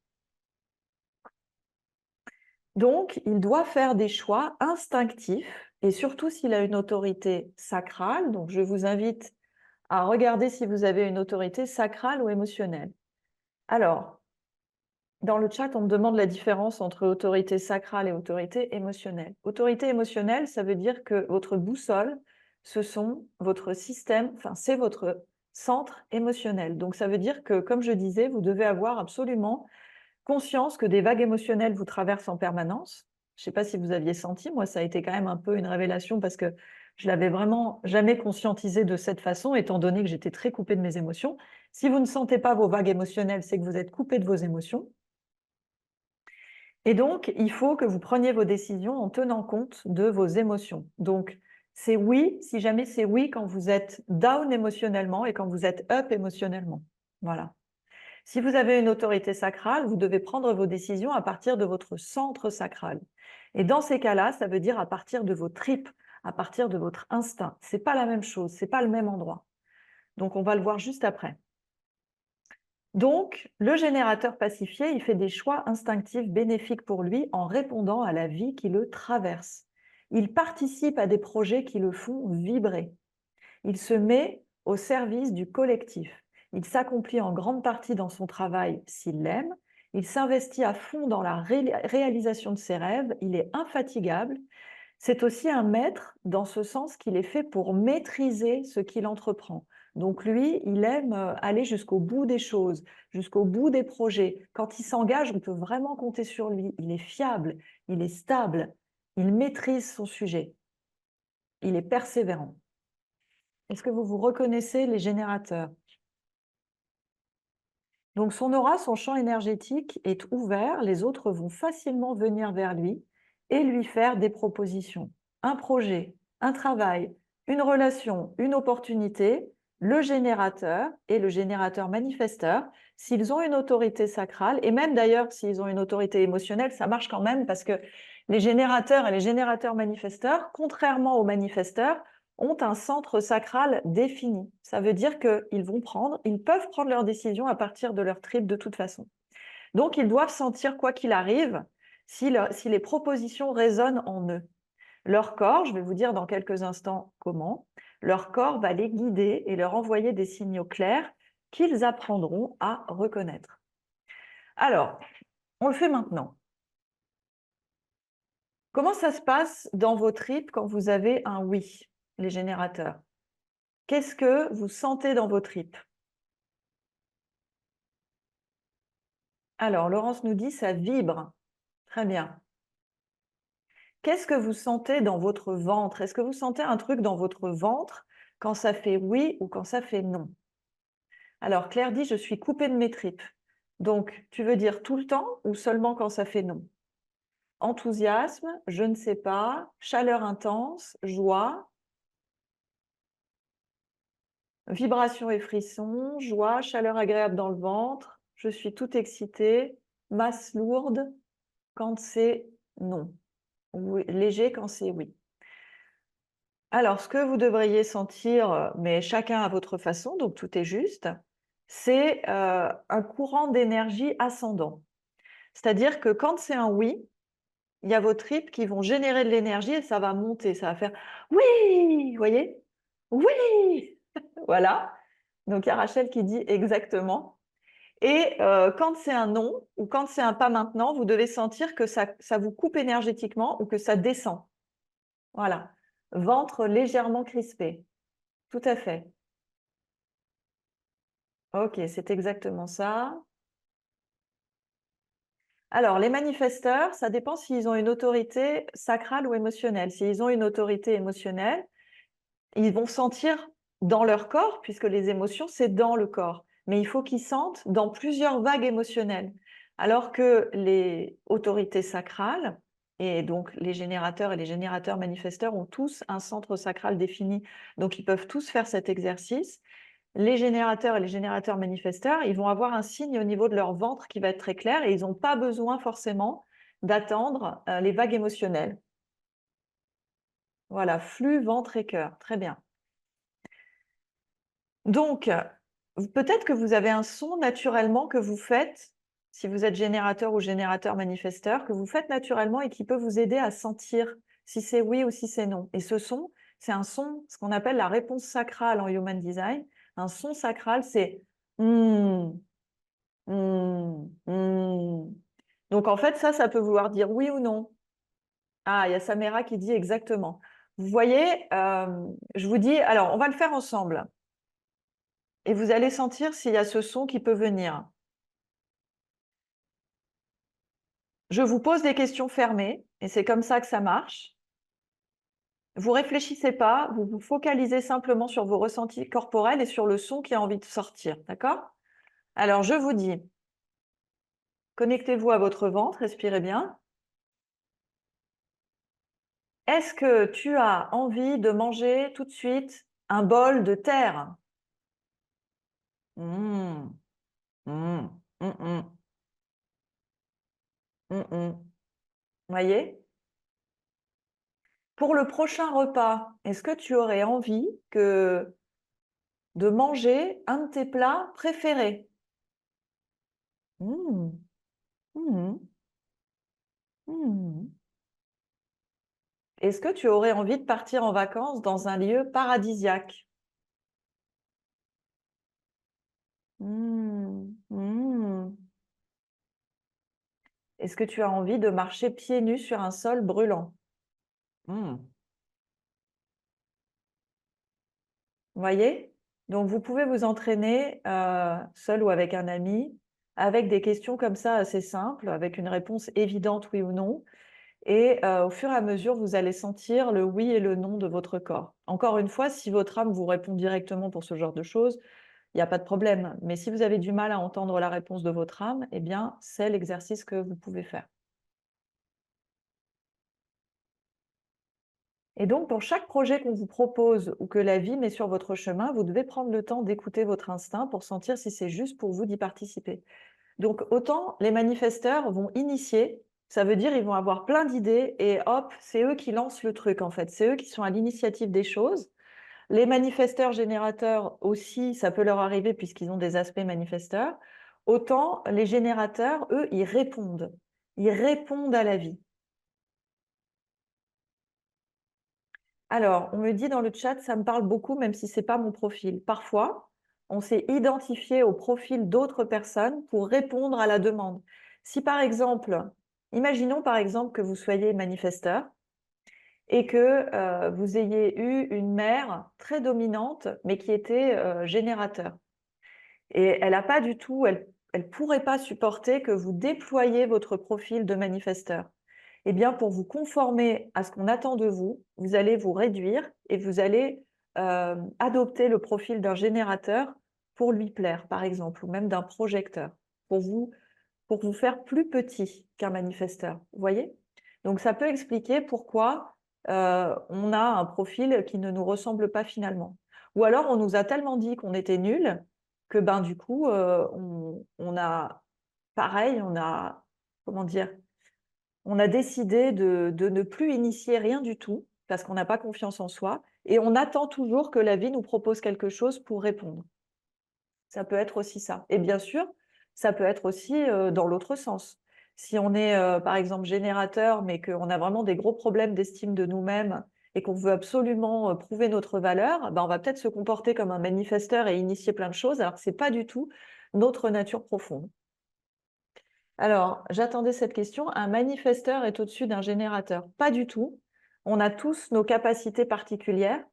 Donc, il doit faire des choix instinctifs, et surtout s'il a une autorité sacrale. Donc, je vous invite à regarder si vous avez une autorité sacrale ou émotionnelle. Alors, dans le chat, on me demande la différence entre autorité sacrale et autorité émotionnelle. Autorité émotionnelle, ça veut dire que votre boussole, ce sont votre système, enfin, c'est votre centre émotionnel. Donc, ça veut dire que, comme je disais, vous devez avoir absolument conscience que des vagues émotionnelles vous traversent en permanence. Je ne sais pas si vous aviez senti, moi, ça a été quand même un peu une révélation parce que je l'avais vraiment jamais conscientisé de cette façon, étant donné que j'étais très coupée de mes émotions. Si vous ne sentez pas vos vagues émotionnelles, c'est que vous êtes coupé de vos émotions. Et donc, il faut que vous preniez vos décisions en tenant compte de vos émotions. Donc, c'est oui, si jamais c'est oui quand vous êtes down émotionnellement et quand vous êtes up émotionnellement. Voilà. Si vous avez une autorité sacrale, vous devez prendre vos décisions à partir de votre centre sacral. Et dans ces cas-là, ça veut dire à partir de vos tripes, à partir de votre instinct. C'est pas la même chose, c'est pas le même endroit. Donc, on va le voir juste après. Donc, le générateur pacifié, il fait des choix instinctifs bénéfiques pour lui en répondant à la vie qui le traverse. Il participe à des projets qui le font vibrer. Il se met au service du collectif. Il s'accomplit en grande partie dans son travail s'il l'aime. Il s'investit à fond dans la réalisation de ses rêves. Il est infatigable. C'est aussi un maître dans ce sens qu'il est fait pour maîtriser ce qu'il entreprend. Donc lui, il aime aller jusqu'au bout des choses, jusqu'au bout des projets. Quand il s'engage, on peut vraiment compter sur lui. Il est fiable, il est stable, il maîtrise son sujet. Il est persévérant. Est-ce que vous vous reconnaissez les générateurs? Donc son aura, son champ énergétique est ouvert, les autres vont facilement venir vers lui et lui faire des propositions. Un projet, un travail, une relation, une opportunité, le générateur et le générateur manifesteur, s'ils ont une autorité sacrale, et même d'ailleurs s'ils ont une autorité émotionnelle, ça marche quand même parce que les générateurs et les générateurs manifesteurs, contrairement aux manifesteurs, ont un centre sacral défini. Ça veut dire qu'ils peuvent prendre leurs décisions à partir de leur trip de toute façon. Donc, ils doivent sentir, quoi qu'il arrive, si les propositions résonnent en eux. Leur corps, je vais vous dire dans quelques instants comment, leur corps va les guider et leur envoyer des signaux clairs qu'ils apprendront à reconnaître. Alors, on le fait maintenant. Comment ça se passe dans vos tripes quand vous avez un oui, les générateurs? Qu'est-ce que vous sentez dans vos tripes? Alors, Laurence nous dit « ça vibre ». Très bien. Qu'est-ce que vous sentez dans votre ventre? Est-ce que vous sentez un truc dans votre ventre quand ça fait oui ou quand ça fait non? Alors, Claire dit « je suis coupée de mes tripes ». Donc, tu veux dire tout le temps ou seulement quand ça fait non? Enthousiasme, je ne sais pas, chaleur intense, joie, vibration et frisson, joie, chaleur agréable dans le ventre, je suis toute excitée, masse lourde quand c'est non, ou léger quand c'est oui. Alors, ce que vous devriez sentir, mais chacun à votre façon, donc tout est juste, c'est un courant d'énergie ascendant. C'est-à-dire que quand c'est un oui, il y a vos tripes qui vont générer de l'énergie et ça va monter, ça va faire « oui », vous voyez? « Oui ». Voilà. Donc, il y a Rachel qui dit exactement. Et quand c'est un non ou quand c'est un pas maintenant, vous devez sentir que ça vous coupe énergétiquement ou que ça descend. Voilà. Ventre légèrement crispé. Tout à fait. Ok, c'est exactement ça. Alors, les manifesteurs, ça dépend s'ils ont une autorité sacrale ou émotionnelle. S'ils ont une autorité émotionnelle, ils vont sentir dans leur corps, puisque les émotions, c'est dans le corps. Mais il faut qu'ils sentent dans plusieurs vagues émotionnelles. Alors que les autorités sacrales, et donc les générateurs et les générateurs manifesteurs ont tous un centre sacral défini, donc ils peuvent tous faire cet exercice. Les générateurs et les générateurs manifesteurs, ils vont avoir un signe au niveau de leur ventre qui va être très clair et ils n'ont pas besoin forcément d'attendre les vagues émotionnelles. Voilà, flux, ventre et cœur. Très bien. Donc, peut-être que vous avez un son naturellement que vous faites, si vous êtes générateur ou générateur manifesteur, que vous faites naturellement et qui peut vous aider à sentir si c'est oui ou si c'est non. Et ce son, c'est un son, ce qu'on appelle la réponse sacrale en Human Design. Un son sacral, c'est Donc, en fait, ça peut vouloir dire oui ou non. Ah, il y a Samira qui dit exactement. Vous voyez, je vous dis, alors, on va le faire ensemble. Et vous allez sentir s'il y a ce son qui peut venir. Je vous pose des questions fermées, et c'est comme ça que ça marche. Vous réfléchissez pas, vous vous focalisez simplement sur vos ressentis corporels et sur le son qui a envie de sortir, d'accord? Alors, je vous dis, connectez-vous à votre ventre, respirez bien. Est-ce que tu as envie de manger tout de suite un bol de terre? Mmh. Mmh. Mmh mh. Mmh. Voyez? Pour le prochain repas, est-ce que tu aurais envie de manger un de tes plats préférés? Mmh. Mmh. Mmh. Est-ce que tu aurais envie de partir en vacances dans un lieu paradisiaque? Mmh. Mmh. Est-ce que tu as envie de marcher pieds nus sur un sol brûlant? Mmh. Voyez? Donc vous pouvez vous entraîner, seul ou avec un ami, avec des questions comme ça assez simples, avec une réponse évidente oui ou non et au fur et à mesure, vous allez sentir le oui et le non de votre corps. Encore une fois, si votre âme vous répond directement pour ce genre de choses, il y a pas de problème. Mais si vous avez du mal à entendre la réponse de votre âme, eh bien, c'est l'exercice que vous pouvez faire. Et donc, pour chaque projet qu'on vous propose ou que la vie met sur votre chemin, vous devez prendre le temps d'écouter votre instinct pour sentir si c'est juste pour vous d'y participer. Donc, autant les manifesteurs vont initier, ça veut dire ils vont avoir plein d'idées et hop, c'est eux qui lancent le truc en fait. C'est eux qui sont à l'initiative des choses. Les manifesteurs générateurs aussi, ça peut leur arriver puisqu'ils ont des aspects manifesteurs. Autant les générateurs, eux, ils répondent. Ils répondent à la vie. Alors, on me dit dans le chat, ça me parle beaucoup, même si ce n'est pas mon profil. Parfois, on s'est identifié au profil d'autres personnes pour répondre à la demande. Si par exemple, imaginons par exemple que vous soyez manifesteur et que vous ayez eu une mère très dominante, mais qui était générateur. Et elle n'a pas du tout, elle pourrait pas supporter que vous déployiez votre profil de manifesteur. Eh bien, pour vous conformer à ce qu'on attend de vous, vous allez vous réduire et vous allez adopter le profil d'un générateur pour lui plaire, par exemple, ou même d'un projecteur, pour vous faire plus petit qu'un manifesteur. Vous voyez? Donc, ça peut expliquer pourquoi on a un profil qui ne nous ressemble pas finalement. Ou alors, on nous a tellement dit qu'on était nuls que ben, du coup, on a, pareil, on a, comment dire, on a décidé de ne plus initier rien du tout parce qu'on n'a pas confiance en soi et on attend toujours que la vie nous propose quelque chose pour répondre. Ça peut être aussi ça. Et bien sûr, ça peut être aussi dans l'autre sens. Si on est, par exemple, générateur, mais qu'on a vraiment des gros problèmes d'estime de nous-mêmes et qu'on veut absolument prouver notre valeur, ben, on va peut-être se comporter comme un manifesteur et initier plein de choses, alors que ce n'est pas du tout notre nature profonde. Alors, j'attendais cette question. Un manifesteur est au-dessus d'un générateur? Pas du tout. On a tous nos capacités particulières,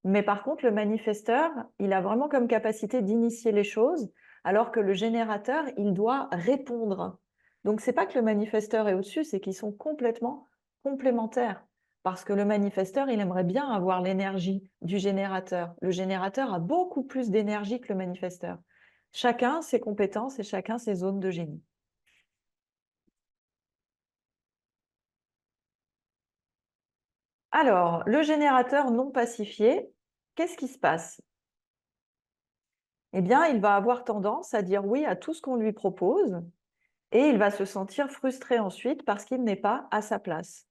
mais par contre, le manifesteur, il a vraiment comme capacité d'initier les choses, alors que le générateur, il doit répondre. Donc, c'est pas que le manifesteur est au-dessus, c'est qu'ils sont complètement complémentaires. Parce que le manifesteur, il aimerait bien avoir l'énergie du générateur. Le générateur a beaucoup plus d'énergie que le manifesteur. Chacun ses compétences et chacun ses zones de génie. Alors, le générateur non pacifié, qu'est-ce qui se passe? Eh bien, il va avoir tendance à dire oui à tout ce qu'on lui propose et il va se sentir frustré ensuite parce qu'il n'est pas à sa place.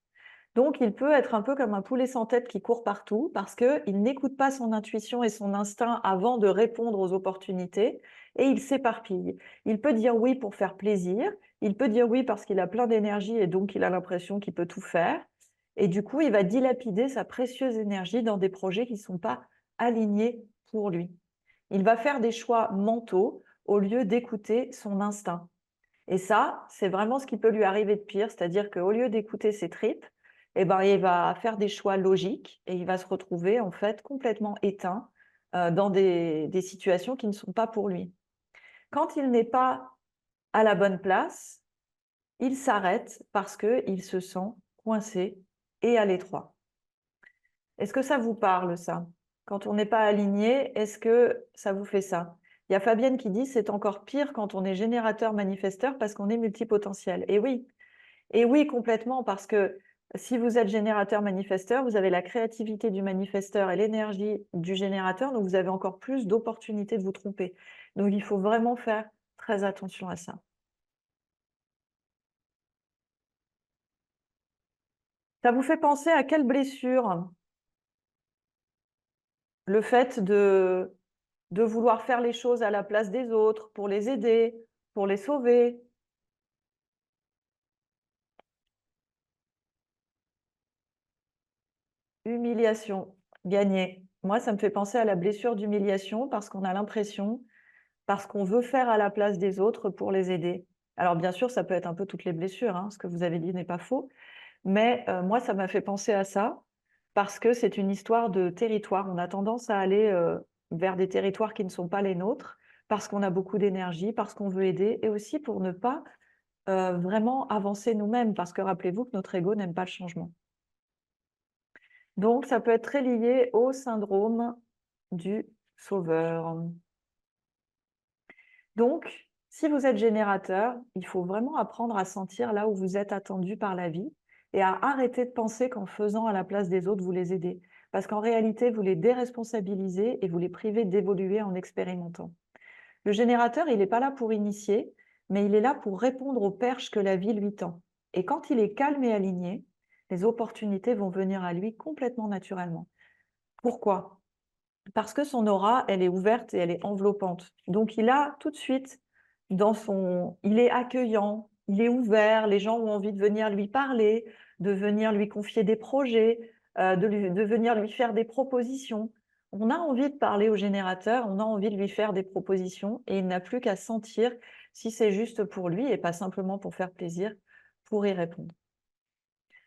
Donc, il peut être un peu comme un poulet sans tête qui court partout parce qu'il n'écoute pas son intuition et son instinct avant de répondre aux opportunités et il s'éparpille. Il peut dire oui pour faire plaisir, il peut dire oui parce qu'il a plein d'énergie et donc il a l'impression qu'il peut tout faire. Et du coup, il va dilapider sa précieuse énergie dans des projets qui ne sont pas alignés pour lui. Il va faire des choix mentaux au lieu d'écouter son instinct. Et ça, c'est vraiment ce qui peut lui arriver de pire, c'est-à-dire qu'au lieu d'écouter ses tripes, eh ben, il va faire des choix logiques et il va se retrouver en fait complètement éteint dans des situations qui ne sont pas pour lui. Quand il n'est pas à la bonne place, il s'arrête parce qu'il se sent coincé et à l'étroit. Est-ce que ça vous parle, ça? Quand on n'est pas aligné, est-ce que ça vous fait ça? Il y a Fabienne qui dit c'est encore pire quand on est générateur manifesteur parce qu'on est multipotentiel. Et oui, complètement, parce que si vous êtes générateur manifesteur, vous avez la créativité du manifesteur et l'énergie du générateur, donc vous avez encore plus d'opportunités de vous tromper. Donc il faut vraiment faire très attention à ça. Ça vous fait penser à quelle blessure? Le fait de vouloir faire les choses à la place des autres, pour les aider, pour les sauver. Humiliation, gagner. Moi, ça me fait penser à la blessure d'humiliation parce qu'on a l'impression, parce qu'on veut faire à la place des autres pour les aider. Alors bien sûr, ça peut être un peu toutes les blessures, hein, ce que vous avez dit n'est pas faux, mais moi, ça m'a fait penser à ça parce que c'est une histoire de territoire. On a tendance à aller vers des territoires qui ne sont pas les nôtres parce qu'on a beaucoup d'énergie, parce qu'on veut aider et aussi pour ne pas vraiment avancer nous-mêmes, parce que rappelez-vous que notre ego n'aime pas le changement. Donc, ça peut être très lié au syndrome du sauveur. Donc, si vous êtes générateur, il faut vraiment apprendre à sentir là où vous êtes attendu par la vie et à arrêter de penser qu'en faisant à la place des autres, vous les aidez. Parce qu'en réalité, vous les déresponsabilisez et vous les privez d'évoluer en expérimentant. Le générateur, il n'est pas là pour initier, mais il est là pour répondre aux perches que la vie lui tend. Et quand il est calme et aligné, les opportunités vont venir à lui complètement naturellement. Pourquoi? Parce que son aura, elle est ouverte et elle est enveloppante. Donc, il a tout de suite il est accueillant, il est ouvert, les gens ont envie de venir lui parler, de venir lui confier des projets, de venir lui faire des propositions. On a envie de parler au générateur, on a envie de lui faire des propositions et il n'a plus qu'à sentir si c'est juste pour lui et pas simplement pour faire plaisir, pour y répondre.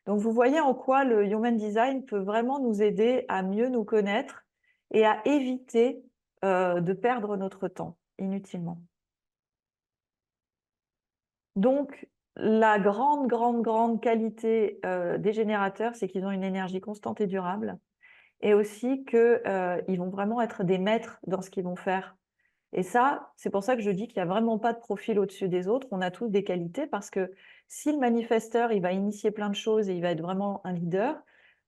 Donc, vous voyez en quoi le Human Design peut vraiment nous aider à mieux nous connaître et à éviter de perdre notre temps inutilement. Donc, la grande qualité des générateurs, c'est qu'ils ont une énergie constante et durable et aussi qu'ils vont vraiment être des maîtres dans ce qu'ils vont faire. Et ça, c'est pour ça que je dis qu'il n'y a vraiment pas de profil au-dessus des autres. On a tous des qualités parce que si le manifesteur, il va initier plein de choses et il va être vraiment un leader,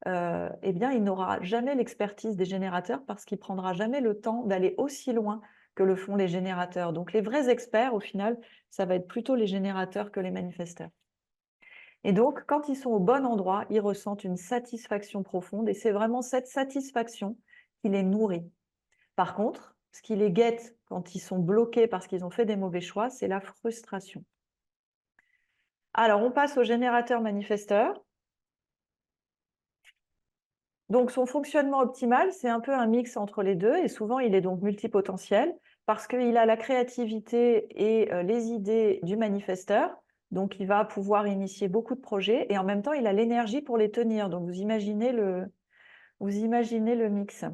eh bien, il n'aura jamais l'expertise des générateurs parce qu'il prendra jamais le temps d'aller aussi loin que le font les générateurs. Donc, les vrais experts, au final, ça va être plutôt les générateurs que les manifesteurs. Et donc, quand ils sont au bon endroit, ils ressentent une satisfaction profonde et c'est vraiment cette satisfaction qui les nourrit. Par contre, ce qui les guette quand ils sont bloqués parce qu'ils ont fait des mauvais choix, c'est la frustration. Alors, on passe au générateur manifesteur. Donc, son fonctionnement optimal, c'est un peu un mix entre les deux et souvent, il est donc multipotentiel parce qu'il a la créativité et les idées du manifesteur. Donc, il va pouvoir initier beaucoup de projets et en même temps, il a l'énergie pour les tenir. Donc, vous imaginez le mix.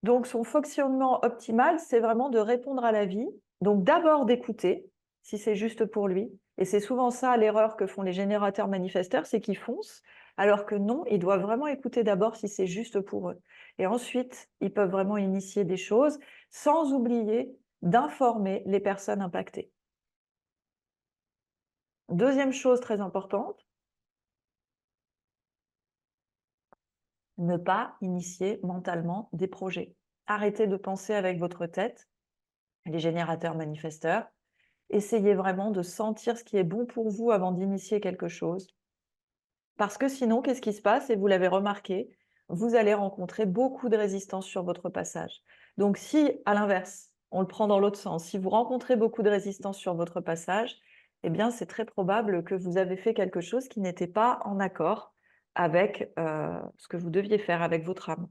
Donc, son fonctionnement optimal, c'est vraiment de répondre à la vie. Donc, d'abord d'écouter. si c'est juste pour lui. Et c'est souvent ça l'erreur que font les générateurs manifesteurs, c'est qu'ils foncent, alors que non, ils doivent vraiment écouter d'abord si c'est juste pour eux. Et ensuite, ils peuvent vraiment initier des choses, sans oublier d'informer les personnes impactées. Deuxième chose très importante, ne pas initier mentalement des projets. Arrêtez de penser avec votre tête, les générateurs manifesteurs. Essayez vraiment de sentir ce qui est bon pour vous avant d'initier quelque chose. Parce que sinon, qu'est-ce qui se passe? Et vous l'avez remarqué, vous allez rencontrer beaucoup de résistance sur votre passage. Donc si, à l'inverse, on le prend dans l'autre sens, si vous rencontrez beaucoup de résistance sur votre passage, eh bien, c'est très probable que vous avez fait quelque chose qui n'était pas en accord avec ce que vous deviez faire avec votre âme.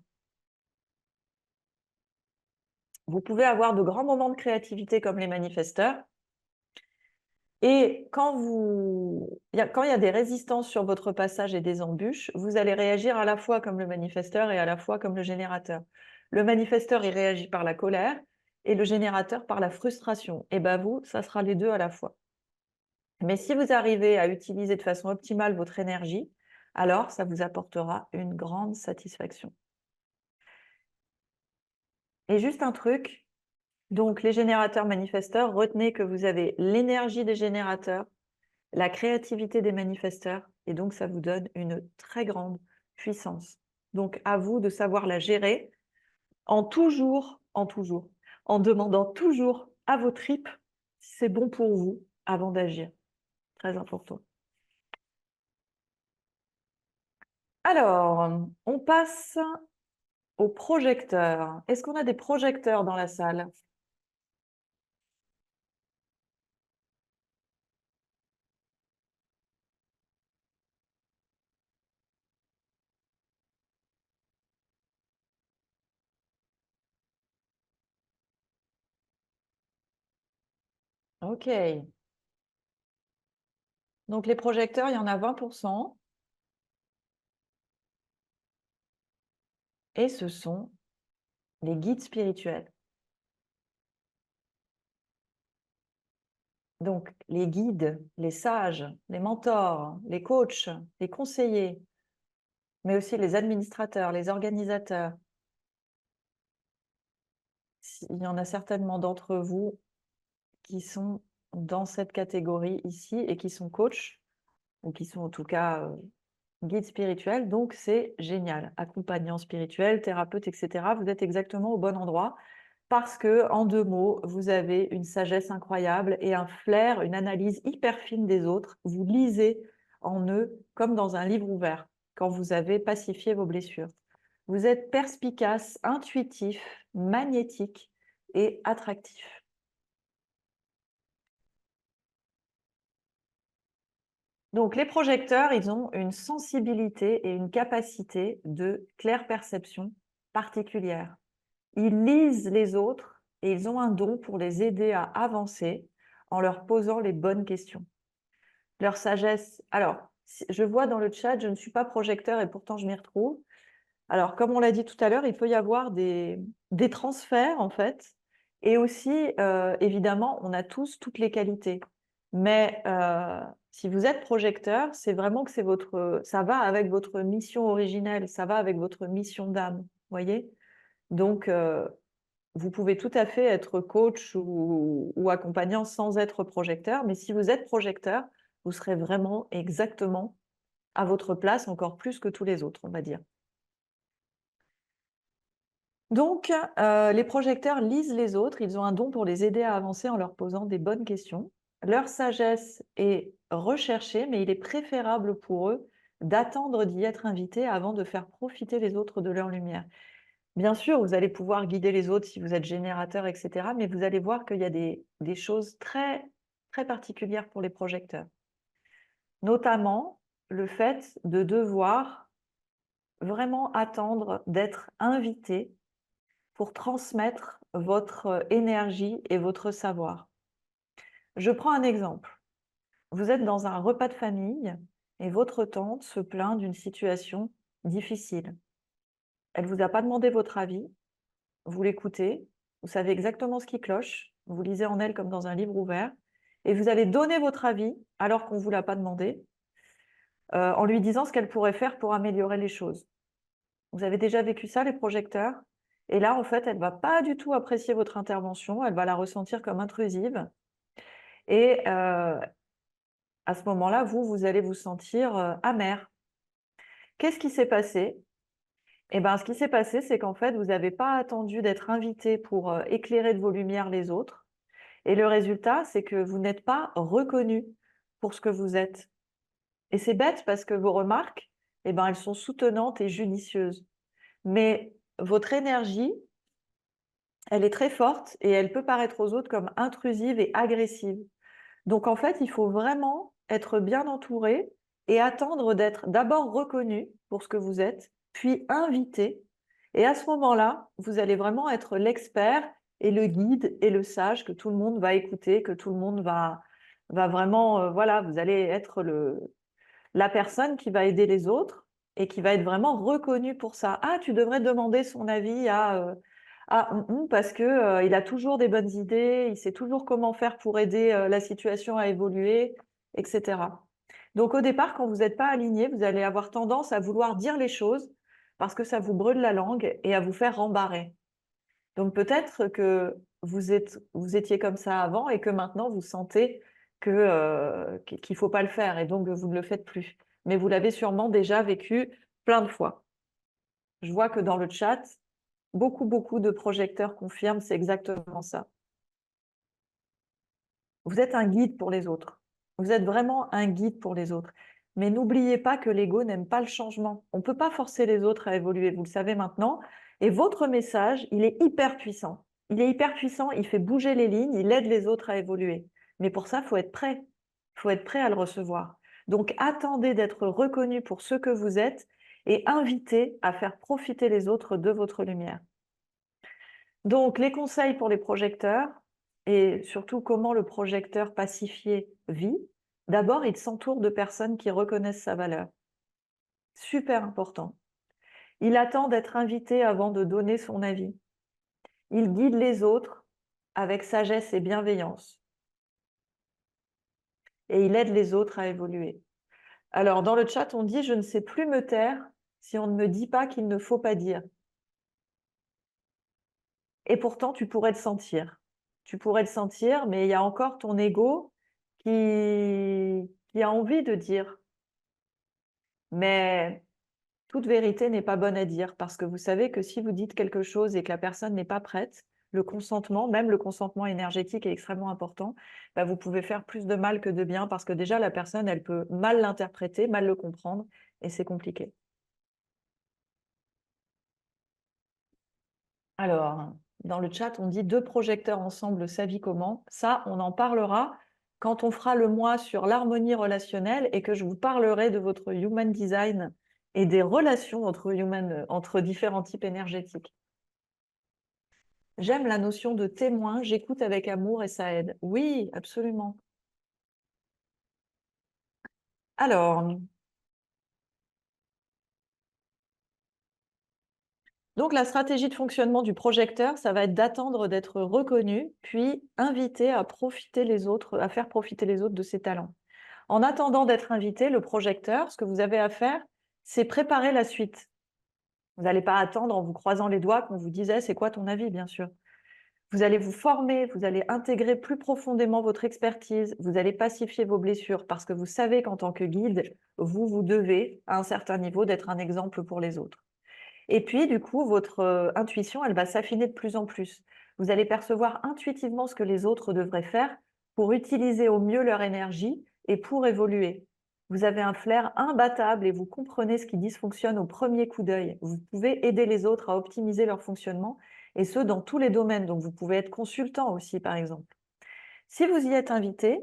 Vous pouvez avoir de grands moments de créativité comme les manifesteurs, et quand il y a des résistances sur votre passage et des embûches, vous allez réagir à la fois comme le manifesteur et à la fois comme le générateur. Le manifesteur, il réagit par la colère et le générateur par la frustration. Et bien vous, ça sera les deux à la fois. Mais si vous arrivez à utiliser de façon optimale votre énergie, alors ça vous apportera une grande satisfaction. Et juste un truc, donc les générateurs manifesteurs, retenez que vous avez l'énergie des générateurs, la créativité des manifesteurs, et donc ça vous donne une très grande puissance. Donc à vous de savoir la gérer en en demandant toujours à vos tripes si c'est bon pour vous avant d'agir. Très important. Alors, on passe aux projecteurs. Est-ce qu'on a des projecteurs dans la salle? Ok. Donc les projecteurs, il y en a 20%. Et ce sont les guides spirituels. Donc, les guides, les sages, les mentors, les coachs, les conseillers, mais aussi les administrateurs, les organisateurs. Il y en a certainement d'entre vous qui sont dans cette catégorie ici et qui sont coachs, ou qui sont en tout cas guides spirituels. Donc, c'est génial. Accompagnants spirituels, thérapeutes, etc. Vous êtes exactement au bon endroit. Parce que, en 2 mots, vous avez une sagesse incroyable et un flair, une analyse hyper fine des autres. Vous lisez en eux comme dans un livre ouvert, quand vous avez pacifié vos blessures. Vous êtes perspicace, intuitif, magnétique et attractif. Donc, les projecteurs, ils ont une sensibilité et une capacité de claire perception particulière. Ils lisent les autres et ils ont un don pour les aider à avancer en leur posant les bonnes questions. Leur sagesse. Alors, je vois dans le chat, je ne suis pas projecteur et pourtant je m'y retrouve. Alors, comme on l'a dit tout à l'heure, il peut y avoir des transferts en fait. Et aussi, évidemment, on a tous toutes les qualités. Mais si vous êtes projecteur, c'est vraiment que ça va avec votre mission originelle, ça va avec votre mission d'âme, voyez. Donc, vous pouvez tout à fait être coach ou accompagnant sans être projecteur, mais si vous êtes projecteur, vous serez vraiment exactement à votre place, encore plus que tous les autres, on va dire. Donc, les projecteurs lisent les autres, ils ont un don pour les aider à avancer en leur posant des bonnes questions. Leur sagesse est recherchée, mais il est préférable pour eux d'attendre d'y être invités avant de faire profiter les autres de leur lumière. Bien sûr, vous allez pouvoir guider les autres si vous êtes générateur, etc. Mais vous allez voir qu'il y a des choses très, très particulières pour les projecteurs. Notamment, le fait de devoir vraiment attendre d'être invité pour transmettre votre énergie et votre savoir. Je prends un exemple. Vous êtes dans un repas de famille et votre tante se plaint d'une situation difficile. Elle ne vous a pas demandé votre avis, vous l'écoutez, vous savez exactement ce qui cloche, vous lisez en elle comme dans un livre ouvert, et vous allez donner votre avis alors qu'on ne vous l'a pas demandé, en lui disant ce qu'elle pourrait faire pour améliorer les choses. Vous avez déjà vécu ça, les projecteurs? Et là, en fait, elle ne va pas du tout apprécier votre intervention, elle va la ressentir comme intrusive. Et à ce moment-là, vous allez vous sentir amer. Qu'est-ce qui s'est passé? Eh ben, ce qui s'est passé, c'est qu'en fait, vous n'avez pas attendu d'être invité pour éclairer de vos lumières les autres. Et le résultat, c'est que vous n'êtes pas reconnu pour ce que vous êtes. Et c'est bête parce que vos remarques, eh ben, elles sont soutenantes et judicieuses. Mais votre énergie, elle est très forte et elle peut paraître aux autres comme intrusive et agressive. Donc en fait, il faut vraiment être bien entouré et attendre d'être d'abord reconnu pour ce que vous êtes, puis invité. Et à ce moment-là, vous allez vraiment être l'expert et le guide et le sage que tout le monde va écouter, que tout le monde va vraiment, voilà, vous allez être la personne qui va aider les autres et qui va être vraiment reconnue pour ça. Ah, tu devrais demander son avis parce que il a toujours des bonnes idées, il sait toujours comment faire pour aider la situation à évoluer, etc. Donc au départ, quand vous n'êtes pas aligné, vous allez avoir tendance à vouloir dire les choses parce que ça vous brûle la langue et à vous faire rembarrer. Donc peut-être que vous étiez comme ça avant et que maintenant vous sentez qu'il ne faut pas le faire et donc vous ne le faites plus. Mais vous l'avez sûrement déjà vécu plein de fois. Je vois que dans le chat, beaucoup de projecteurs confirment, c'est exactement ça. Vous êtes un guide pour les autres. Vous êtes vraiment un guide pour les autres. Mais n'oubliez pas que l'ego n'aime pas le changement. On ne peut pas forcer les autres à évoluer, vous le savez maintenant. Et votre message, il est hyper puissant. Il est hyper puissant, il fait bouger les lignes, il aide les autres à évoluer. Mais pour ça, il faut être prêt. Il faut être prêt à le recevoir. Donc, attendez d'être reconnu pour ce que vous êtes et invitez à faire profiter les autres de votre lumière. Donc, les conseils pour les projecteurs et surtout comment le projecteur pacifié vit. D'abord, il s'entoure de personnes qui reconnaissent sa valeur. Super important. Il attend d'être invité avant de donner son avis. Il guide les autres avec sagesse et bienveillance. Et il aide les autres à évoluer. Alors, dans le chat, on dit « Je ne sais plus me taire si on ne me dit pas qu'il ne faut pas dire ». Et pourtant, tu pourrais le sentir. Tu pourrais le sentir, mais il y a encore ton ego qui a envie de dire. Mais toute vérité n'est pas bonne à dire parce que vous savez que si vous dites quelque chose et que la personne n'est pas prête, le consentement, même le consentement énergétique est extrêmement important, bah vous pouvez faire plus de mal que de bien parce que déjà la personne, elle peut mal l'interpréter, mal le comprendre et c'est compliqué. Alors, dans le chat, on dit 2 projecteurs ensemble, ça vit comment? Ça, on en parlera quand on fera le mois sur l'harmonie relationnelle et que je vous parlerai de votre human design et des relations entre différents types énergétiques. J'aime la notion de témoin, j'écoute avec amour et ça aide. Oui, absolument. Alors, donc la stratégie de fonctionnement du projecteur, ça va être d'attendre d'être reconnu, puis inviter à profiter les autres, à faire profiter les autres de ses talents. En attendant d'être invité, le projecteur, ce que vous avez à faire, c'est préparer la suite. Vous n'allez pas attendre en vous croisant les doigts qu'on vous dise « c'est quoi ton avis ?» bien sûr. Vous allez vous former, vous allez intégrer plus profondément votre expertise, vous allez pacifier vos blessures parce que vous savez qu'en tant que guide, vous devez, à un certain niveau, d'être un exemple pour les autres. Et puis, du coup, votre intuition, elle va s'affiner de plus en plus. Vous allez percevoir intuitivement ce que les autres devraient faire pour utiliser au mieux leur énergie et pour évoluer. Vous avez un flair imbattable et vous comprenez ce qui dysfonctionne au premier coup d'œil. Vous pouvez aider les autres à optimiser leur fonctionnement et ce, dans tous les domaines. Donc, vous pouvez être consultant aussi, par exemple. Si vous y êtes invité,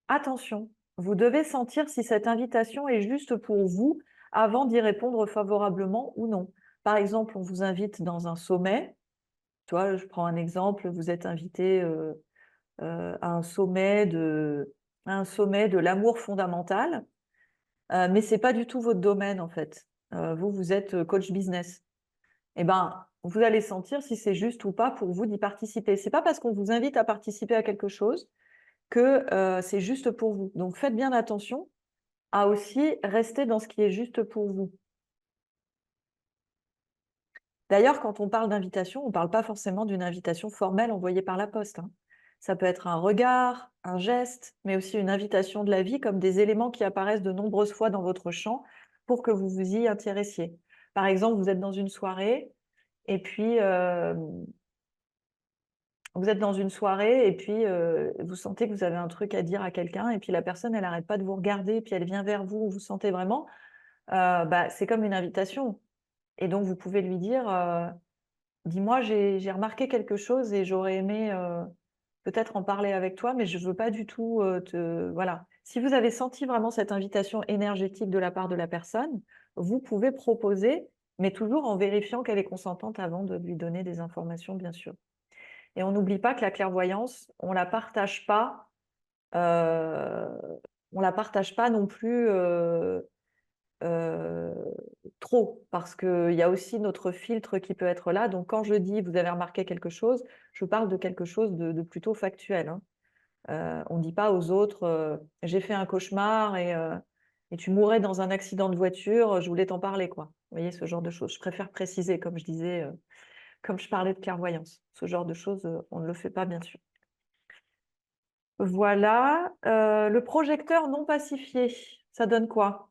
attention, vous devez sentir si cette invitation est juste pour vous avant d'y répondre favorablement ou non. Par exemple, on vous invite dans un sommet. Toi, je prends un exemple, vous êtes invité à un sommet de l'amour fondamental, mais ce n'est pas du tout votre domaine en fait. Vous êtes coach business. Eh ben, vous allez sentir si c'est juste ou pas pour vous d'y participer. Ce n'est pas parce qu'on vous invite à participer à quelque chose que c'est juste pour vous. Donc, faites bien attention à aussi rester dans ce qui est juste pour vous. D'ailleurs, quand on parle d'invitation, on ne parle pas forcément d'une invitation formelle envoyée par la poste, hein. Ça peut être un regard, un geste, mais aussi une invitation de la vie, comme des éléments qui apparaissent de nombreuses fois dans votre champ pour que vous vous y intéressiez. Par exemple, vous êtes dans une soirée et puis vous sentez que vous avez un truc à dire à quelqu'un et puis la personne, elle n'arrête pas de vous regarder et puis elle vient vers vous, vous sentez vraiment, c'est comme une invitation. Et donc, vous pouvez lui dire, dis-moi, j'ai remarqué quelque chose et j'aurais aimé peut-être en parler avec toi, mais je ne veux pas du tout te... Voilà. Si vous avez senti vraiment cette invitation énergétique de la part de la personne, vous pouvez proposer, mais toujours en vérifiant qu'elle est consentante avant de lui donner des informations, bien sûr. Et on n'oublie pas que la clairvoyance, on ne la partage pas, on la partage pas non plus Heu, trop, parce qu'il y a aussi notre filtre qui peut être là. Donc quand je dis: «Vous avez remarqué quelque chose», je parle de quelque chose de plutôt factuel, hein. On ne dit pas aux autres, «J'ai fait un cauchemar et tu mourrais dans un accident de voiture, je voulais t'en parler», quoi. Vous voyez, ce genre de choses. Je préfère préciser, comme je disais, comme je parlais de clairvoyance. Ce genre de choses, on ne le fait pas, bien sûr. Voilà, le projecteur non pacifié, ça donne quoi?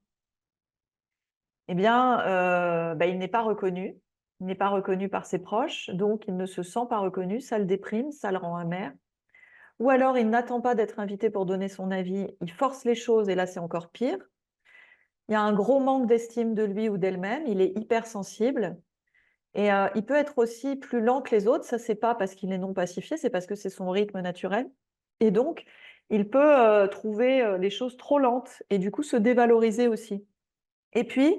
Eh bien, il n'est pas reconnu. Il n'est pas reconnu par ses proches, donc il ne se sent pas reconnu, ça le déprime, ça le rend amer. Ou alors il n'attend pas d'être invité pour donner son avis, il force les choses et là c'est encore pire. Il y a un gros manque d'estime de lui ou d'elle-même, il est hypersensible et il peut être aussi plus lent que les autres, ça c'est pas parce qu'il est non pacifié, c'est parce que c'est son rythme naturel et donc il peut, trouver, les choses trop lentes et du coup se dévaloriser aussi. Et puis,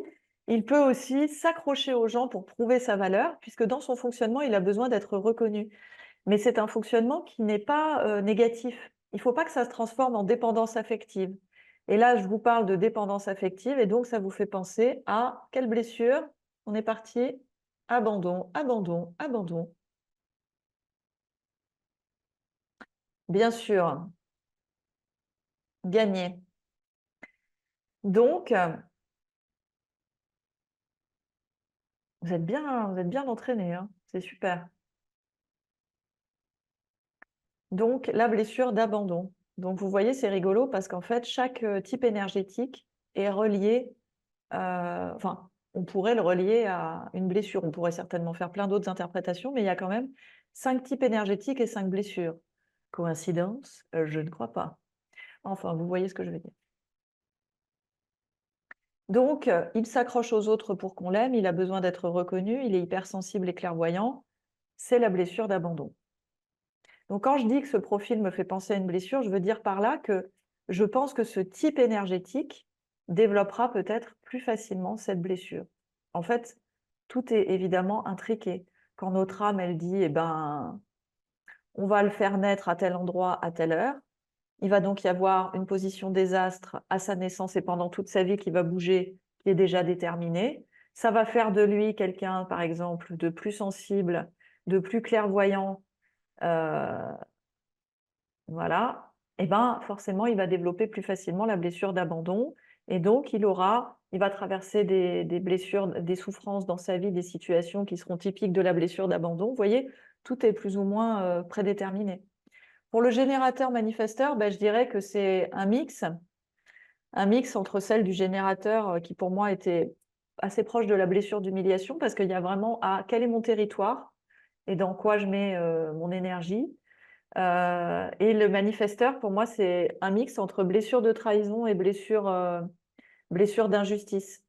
il peut aussi s'accrocher aux gens pour prouver sa valeur, puisque dans son fonctionnement, il a besoin d'être reconnu. Mais c'est un fonctionnement qui n'est pas négatif. Il ne faut pas que ça se transforme en dépendance affective. Et là, je vous parle de dépendance affective, et donc ça vous fait penser à quelle blessure? On est parti, abandon, abandon, abandon. Bien sûr, gagner. Donc, vous êtes bien entraîné, hein, c'est super. Donc, la blessure d'abandon. Donc, vous voyez, c'est rigolo parce qu'en fait, chaque type énergétique est relié, enfin, on pourrait le relier à une blessure. On pourrait certainement faire plein d'autres interprétations, mais il y a quand même 5 types énergétiques et 5 blessures. Coïncidence? Je ne crois pas. Enfin, vous voyez ce que je veux dire. Donc, il s'accroche aux autres pour qu'on l'aime, il a besoin d'être reconnu, il est hypersensible et clairvoyant. C'est la blessure d'abandon. Donc, quand je dis que ce profil me fait penser à une blessure, je veux dire par là que je pense que ce type énergétique développera peut-être plus facilement cette blessure. En fait, tout est évidemment intriqué. Quand notre âme, elle dit, eh ben, on va le faire naître à tel endroit, à telle heure, il va donc y avoir une position désastre à sa naissance et pendant toute sa vie qui va bouger, qui est déjà déterminée. Ça va faire de lui quelqu'un, par exemple, de plus sensible, de plus clairvoyant, euh, voilà, et ben forcément, il va développer plus facilement la blessure d'abandon et donc il va traverser des blessures, des souffrances dans sa vie, des situations qui seront typiques de la blessure d'abandon. Vous voyez, tout est plus ou moins, prédéterminé. Pour le générateur manifesteur, je dirais que c'est un mix entre celle du générateur, qui pour moi était assez proche de la blessure d'humiliation parce qu'il y a vraiment: «Ah, quel est mon territoire et dans quoi je mets, mon énergie?» Et le manifesteur, pour moi, c'est un mix entre blessure de trahison et blessure d'injustice.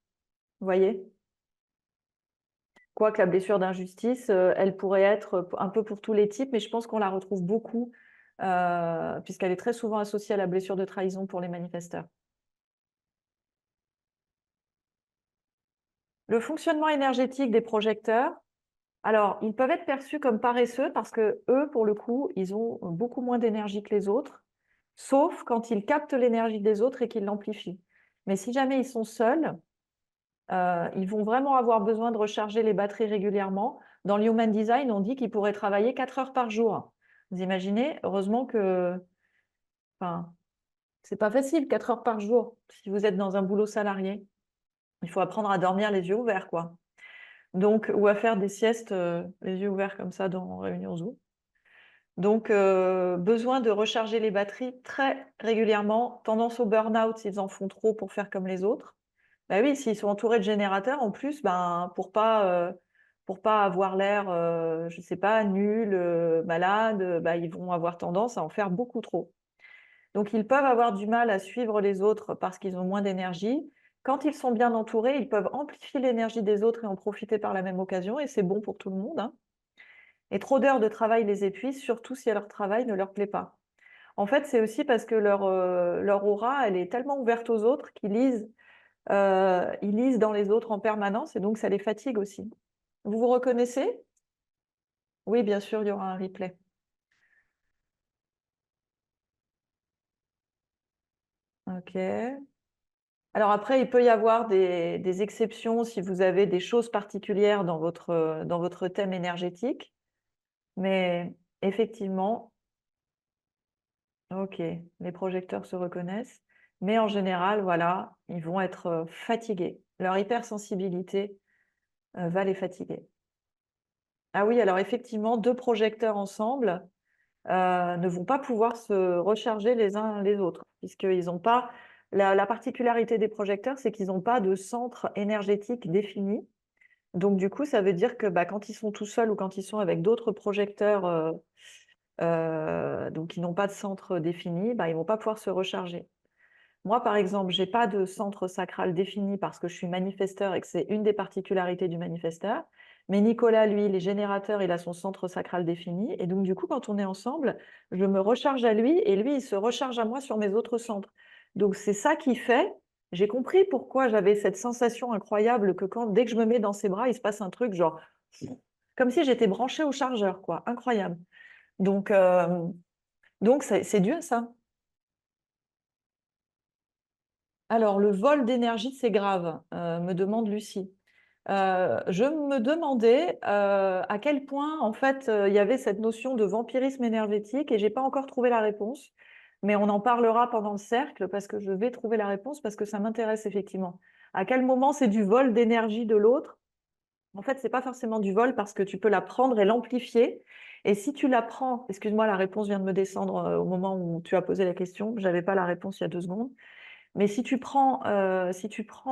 Vous voyez? Quoique la blessure d'injustice, elle pourrait être un peu pour tous les types, mais je pense qu'on la retrouve beaucoup, puisqu'elle est très souvent associée à la blessure de trahison pour les manifesteurs. Le fonctionnement énergétique des projecteurs, alors, ils peuvent être perçus comme paresseux parce que eux, pour le coup, ils ont beaucoup moins d'énergie que les autres, sauf quand ils captent l'énergie des autres et qu'ils l'amplifient. Mais si jamais ils sont seuls, ils vont vraiment avoir besoin de recharger les batteries régulièrement. Dans le Human Design, on dit qu'ils pourraient travailler 4 heures par jour. Vous imaginez? Heureusement que Enfin, c'est pas facile, 4 heures par jour, si vous êtes dans un boulot salarié. Il faut apprendre à dormir les yeux ouverts, quoi. Donc, ou à faire des siestes les yeux ouverts comme ça dans réunion Zoom. Donc, besoin de recharger les batteries très régulièrement. Tendance au burn-out s'ils en font trop pour faire comme les autres. Bah oui, s'ils sont entourés de générateurs, en plus, ben, pour pas avoir l'air, je sais pas, nul, malade, bah, ils vont avoir tendance à en faire beaucoup trop. Donc, ils peuvent avoir du mal à suivre les autres parce qu'ils ont moins d'énergie. Quand ils sont bien entourés, ils peuvent amplifier l'énergie des autres et en profiter par la même occasion, et c'est bon pour tout le monde, hein. Et trop d'heures de travail les épuise, surtout si leur travail ne leur plaît pas. En fait, c'est aussi parce que leur aura, elle est tellement ouverte aux autres ils lisent dans les autres en permanence et donc ça les fatigue aussi. Vous vous reconnaissez? Oui, bien sûr, il y aura un replay. Ok. Alors après, il peut y avoir des exceptions si vous avez des choses particulières dans votre thème énergétique, mais effectivement, ok, les projecteurs se reconnaissent, mais en général, voilà, ils vont être fatigués. Leur hypersensibilité va les fatiguer. Ah oui, alors effectivement, 2 projecteurs ensemble ne vont pas pouvoir se recharger les uns les autres, puisqu'ils n'ont pas la particularité des projecteurs, c'est qu'ils n'ont pas de centre énergétique défini. Donc du coup, ça veut dire que, bah, quand ils sont tout seuls ou quand ils sont avec d'autres projecteurs, donc qui n'ont pas de centre défini, bah, ils vont pas pouvoir se recharger. Moi, par exemple, j'ai pas de centre sacral défini parce que je suis manifesteur et que c'est une des particularités du manifesteur. Mais Nicolas, lui, il est générateur, il a son centre sacral défini. Et donc, du coup, quand on est ensemble, je me recharge à lui et lui, il se recharge à moi sur mes autres centres. Donc, c'est ça qui fait. J'ai compris pourquoi j'avais cette sensation incroyable que dès que je me mets dans ses bras, il se passe un truc genre comme si j'étais branchée au chargeur, quoi. Incroyable. Donc, c'est dû à ça. Alors, le vol d'énergie, c'est grave, me demande Lucie. Je me demandais à quel point, en fait, il y avait cette notion de vampirisme énergétique et j'ai pas encore trouvé la réponse. Mais on en parlera pendant le cercle parce que je vais trouver la réponse parce que ça m'intéresse effectivement. À quel moment c'est du vol d'énergie de l'autre? En fait, c'est pas forcément du vol parce que tu peux la prendre et l'amplifier. Et si tu la prends, excuse-moi, la réponse vient de me descendre au moment où tu as posé la question. J'avais pas la réponse il y a 2 secondes. Mais si tu prends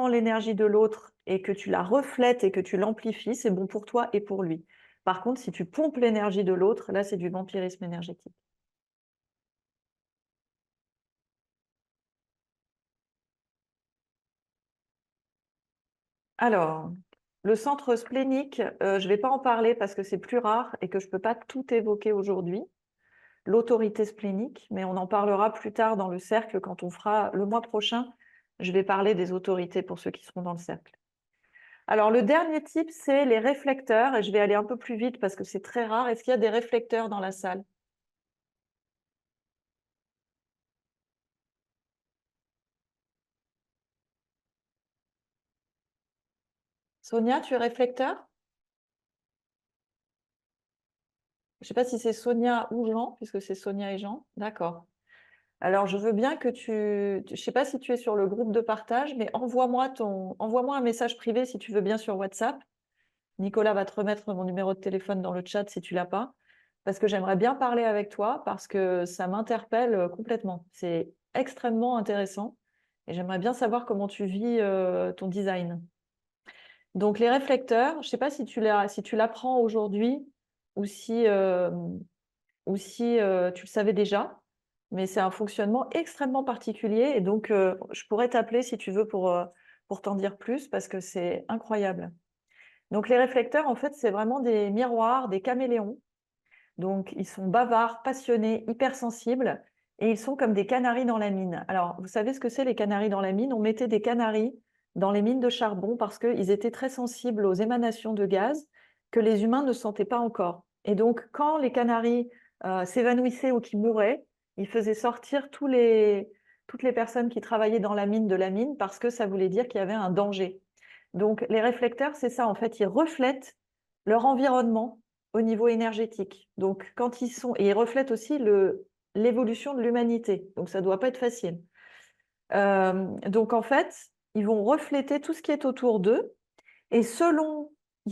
l'énergie de l'autre et que tu la reflètes et que tu l'amplifies, c'est bon pour toi et pour lui. Par contre, si tu pompes l'énergie de l'autre, là, c'est du vampirisme énergétique. Alors, le centre splénique, je ne vais pas en parler parce que c'est plus rare et que je ne peux pas tout évoquer aujourd'hui. L'autorité splénique, mais on en parlera plus tard dans le cercle quand on fera le mois prochain. Je vais parler des autorités pour ceux qui seront dans le cercle. Alors, le dernier type, c'est les réflecteurs. Et je vais aller un peu plus vite parce que c'est très rare. Est-ce qu'il y a des réflecteurs dans la salle? Sonia, tu es réflecteur? Je ne sais pas si c'est Sonia ou Jean, puisque c'est Sonia et Jean. D'accord. Alors, je veux bien que je ne sais pas si tu es sur le groupe de partage, mais envoie-moi un message privé si tu veux bien sur WhatsApp. Nicolas va te remettre mon numéro de téléphone dans le chat si tu l'as pas, parce que j'aimerais bien parler avec toi, parce que ça m'interpelle complètement. C'est extrêmement intéressant et j'aimerais bien savoir comment tu vis ton design. Donc les réflecteurs, je ne sais pas si tu l'apprends aujourd'hui ou si tu le savais déjà, mais c'est un fonctionnement extrêmement particulier et donc je pourrais t'appeler si tu veux pour t'en dire plus parce que c'est incroyable. Donc les réflecteurs, en fait, c'est vraiment des miroirs, des caméléons. Donc ils sont bavards, passionnés, hypersensibles et ils sont comme des canaris dans la mine. Alors, vous savez ce que c'est les canaris dans la mine? On mettait des canaris dans les mines de charbon parce qu'ils étaient très sensibles aux émanations de gaz que les humains ne sentaient pas encore. Et donc, quand les canaris s'évanouissaient ou qui mouraient, ils faisaient sortir toutes les personnes qui travaillaient dans la mine de la mine parce que ça voulait dire qu'il y avait un danger. Donc, les réflecteurs, c'est ça, en fait, ils reflètent leur environnement au niveau énergétique. Donc, quand ils sont, et ils reflètent aussi l'évolution de l'humanité. Donc, ça ne doit pas être facile. Donc, en fait, ils vont refléter tout ce qui est autour d'eux. Et ils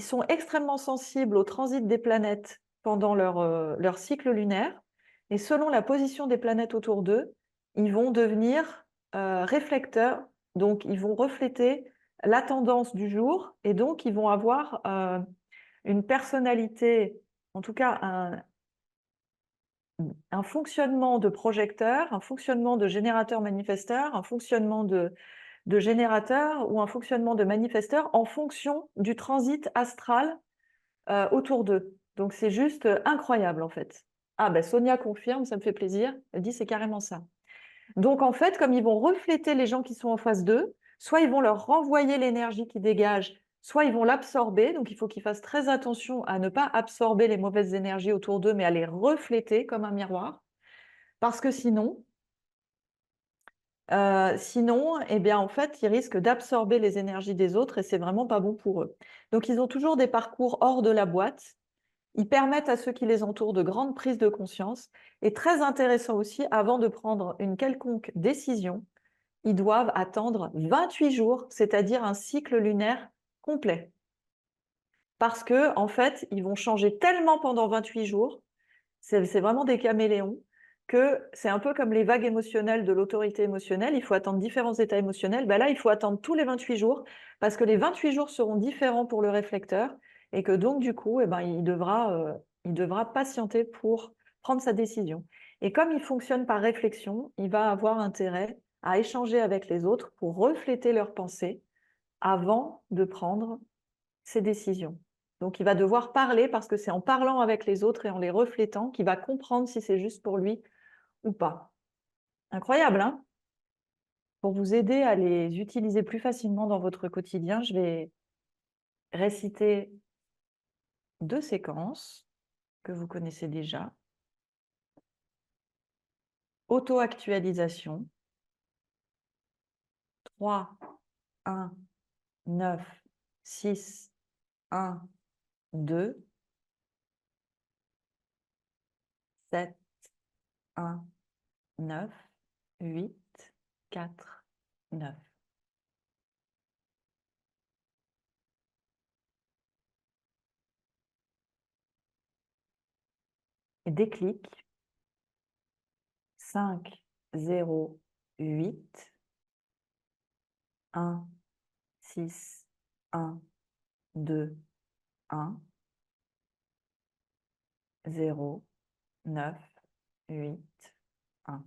sont extrêmement sensibles au transit des planètes pendant leur cycle lunaire. Et selon la position des planètes autour d'eux, ils vont devenir réflecteurs. Donc, ils vont refléter la tendance du jour. Et donc, ils vont avoir une personnalité, en tout cas un fonctionnement de projecteur, un fonctionnement de générateur manifesteur, un fonctionnement de générateur ou un fonctionnement de manifesteur en fonction du transit astral autour d'eux. Donc c'est juste incroyable en fait. Ah ben Sonia confirme, ça me fait plaisir. Elle dit c'est carrément ça. Donc en fait, comme ils vont refléter les gens qui sont en face d'eux, soit ils vont leur renvoyer l'énergie qui dégage, soit ils vont l'absorber. Donc il faut qu'ils fassent très attention à ne pas absorber les mauvaises énergies autour d'eux, mais à les refléter comme un miroir. Parce que sinon, eh bien, en fait, ils risquent d'absorber les énergies des autres et c'est vraiment pas bon pour eux. Donc, ils ont toujours des parcours hors de la boîte. Ils permettent à ceux qui les entourent de grandes prises de conscience. Et très intéressant aussi, avant de prendre une quelconque décision, ils doivent attendre 28 jours, c'est-à-dire un cycle lunaire complet. Parce que, en fait, ils vont changer tellement pendant 28 jours, c'est vraiment des caméléons, que c'est un peu comme les vagues émotionnelles de l'autorité émotionnelle. Il faut attendre différents états émotionnels. Ben là, il faut attendre tous les 28 jours, parce que les 28 jours seront différents pour le réflecteur, et que donc, du coup, eh ben, il devra patienter pour prendre sa décision. Et comme il fonctionne par réflexion, il va avoir intérêt à échanger avec les autres pour refléter leurs pensées avant de prendre ses décisions. Donc, il va devoir parler parce que c'est en parlant avec les autres et en les reflétant qu'il va comprendre si c'est juste pour lui ou pas. Incroyable, hein? Pour vous aider à les utiliser plus facilement dans votre quotidien, je vais réciter 2 séquences que vous connaissez déjà. Auto-actualisation. 3, 1, 9, 6, 1, 2, 7, 1, 9, 8, 4, 9. Et déclic. 5, 0, 8, 1, 6, 1, 2, 1, 0, 9, 8, 1.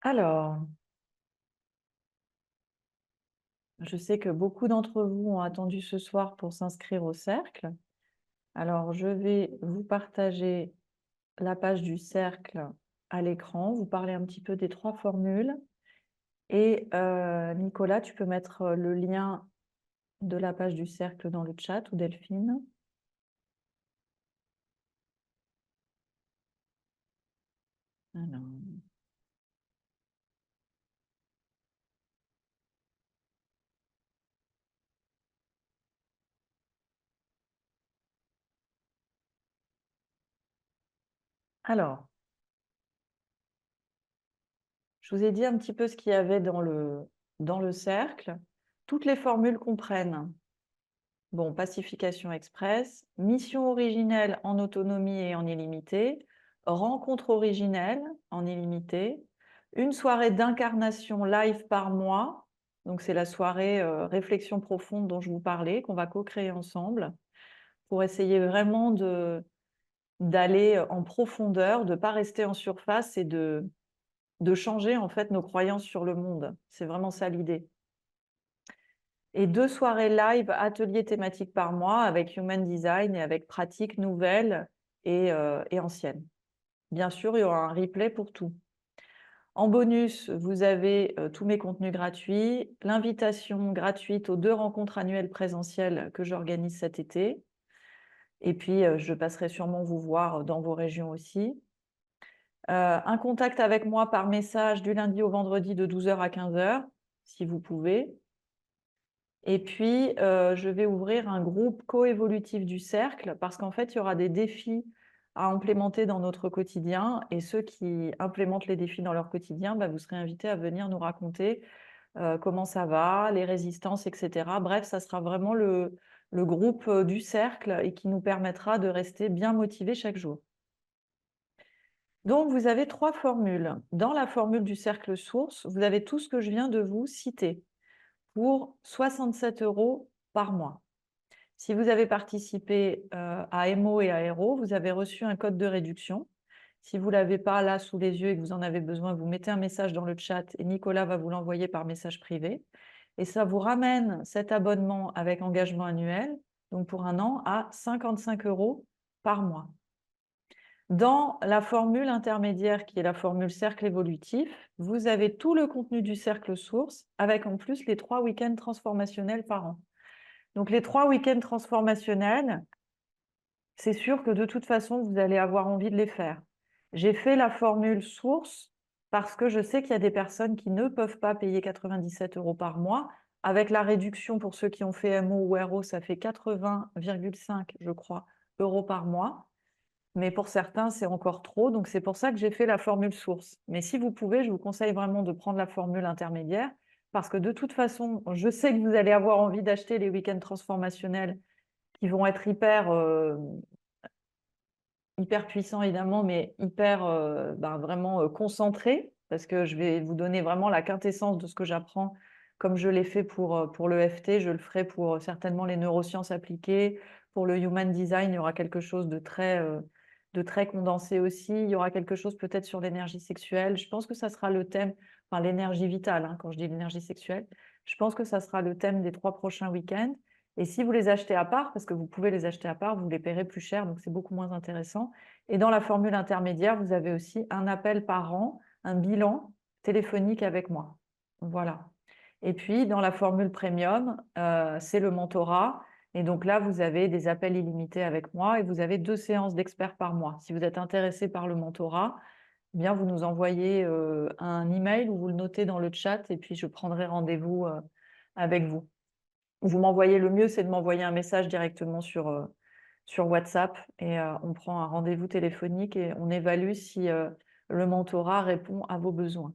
Alors, je sais que beaucoup d'entre vous ont attendu ce soir pour s'inscrire au cercle. Alors, je vais vous partager la page du cercle à l'écran, vous parler un petit peu des 3 formules. Et Nicolas, tu peux mettre le lien de la page du cercle dans le chat, ou Delphine. Alors, je vous ai dit un petit peu ce qu'il y avait dans le cercle. Toutes les formules comprennent, bon, pacification express, mission originelle en autonomie et en illimité, rencontre originelle en illimité, une soirée d'incarnation live par mois, donc c'est la soirée réflexion profonde dont je vous parlais, qu'on va co-créer ensemble, pour essayer vraiment d'aller en profondeur, de ne pas rester en surface et de changer en fait nos croyances sur le monde. C'est vraiment ça l'idée. Et 2 soirées live, ateliers thématiques par mois avec Human Design et avec pratiques nouvelles et anciennes. Bien sûr, il y aura un replay pour tout. En bonus, vous avez tous mes contenus gratuits, l'invitation gratuite aux 2 rencontres annuelles présentielles que j'organise cet été, Et puis, je passerai sûrement vous voir dans vos régions aussi. Un contact avec moi par message du lundi au vendredi de 12 h à 15 h, si vous pouvez. Et puis, je vais ouvrir un groupe coévolutif du cercle parce qu'en fait, il y aura des défis à implémenter dans notre quotidien. Et ceux qui implémentent les défis dans leur quotidien, vous serez invités à venir nous raconter comment ça va, les résistances, etc. Bref, ça sera vraiment le groupe du cercle et qui nous permettra de rester bien motivés chaque jour. Donc, vous avez 3 formules. Dans la formule du cercle source, vous avez tout ce que je viens de vous citer pour 67 € par mois. Si vous avez participé à Emo et à Aero, vous avez reçu un code de réduction. Si vous ne l'avez pas là sous les yeux et que vous en avez besoin, vous mettez un message dans le chat et Nicolas va vous l'envoyer par message privé. Et ça vous ramène cet abonnement avec engagement annuel, donc pour un an, à 55 € par mois. Dans la formule intermédiaire, qui est la formule cercle évolutif, vous avez tout le contenu du cercle source, avec en plus les 3 week-ends transformationnels par an. Donc les 3 week-ends transformationnels, c'est sûr que de toute façon, vous allez avoir envie de les faire. J'ai fait la formule source parce que je sais qu'il y a des personnes qui ne peuvent pas payer 97 € par mois. Avec la réduction pour ceux qui ont fait MO ou RO, ça fait 80,5, je crois, euros par mois. Mais pour certains, c'est encore trop. Donc, c'est pour ça que j'ai fait la formule source. Mais si vous pouvez, je vous conseille vraiment de prendre la formule intermédiaire parce que de toute façon, je sais que vous allez avoir envie d'acheter les week-ends transformationnels qui vont être hyper puissants, évidemment, mais hyper vraiment concentrés parce que je vais vous donner vraiment la quintessence de ce que j'apprends comme je l'ai fait pour l'EFT. Je le ferai pour certainement les neurosciences appliquées. Pour le human design, il y aura quelque chose de très condensé aussi. Il y aura quelque chose peut-être sur l'énergie sexuelle. Je pense que ça sera le thème, enfin l'énergie vitale, hein, quand je dis l'énergie sexuelle. Je pense que ça sera le thème des 3 prochains week-ends. Et si vous les achetez à part, parce que vous pouvez les acheter à part, vous les paierez plus cher, donc c'est beaucoup moins intéressant. Et dans la formule intermédiaire, vous avez aussi un appel par an, un bilan téléphonique avec moi. Voilà. Et puis, dans la formule premium, c'est le mentorat. Et donc là, vous avez des appels illimités avec moi et vous avez 2 séances d'experts par mois. Si vous êtes intéressé par le mentorat, eh bien, vous nous envoyez un email ou vous le notez dans le chat et puis je prendrai rendez-vous avec vous. Vous m'envoyez, le mieux, c'est de m'envoyer un message directement sur WhatsApp et on prend un rendez-vous téléphonique et on évalue si le mentorat répond à vos besoins.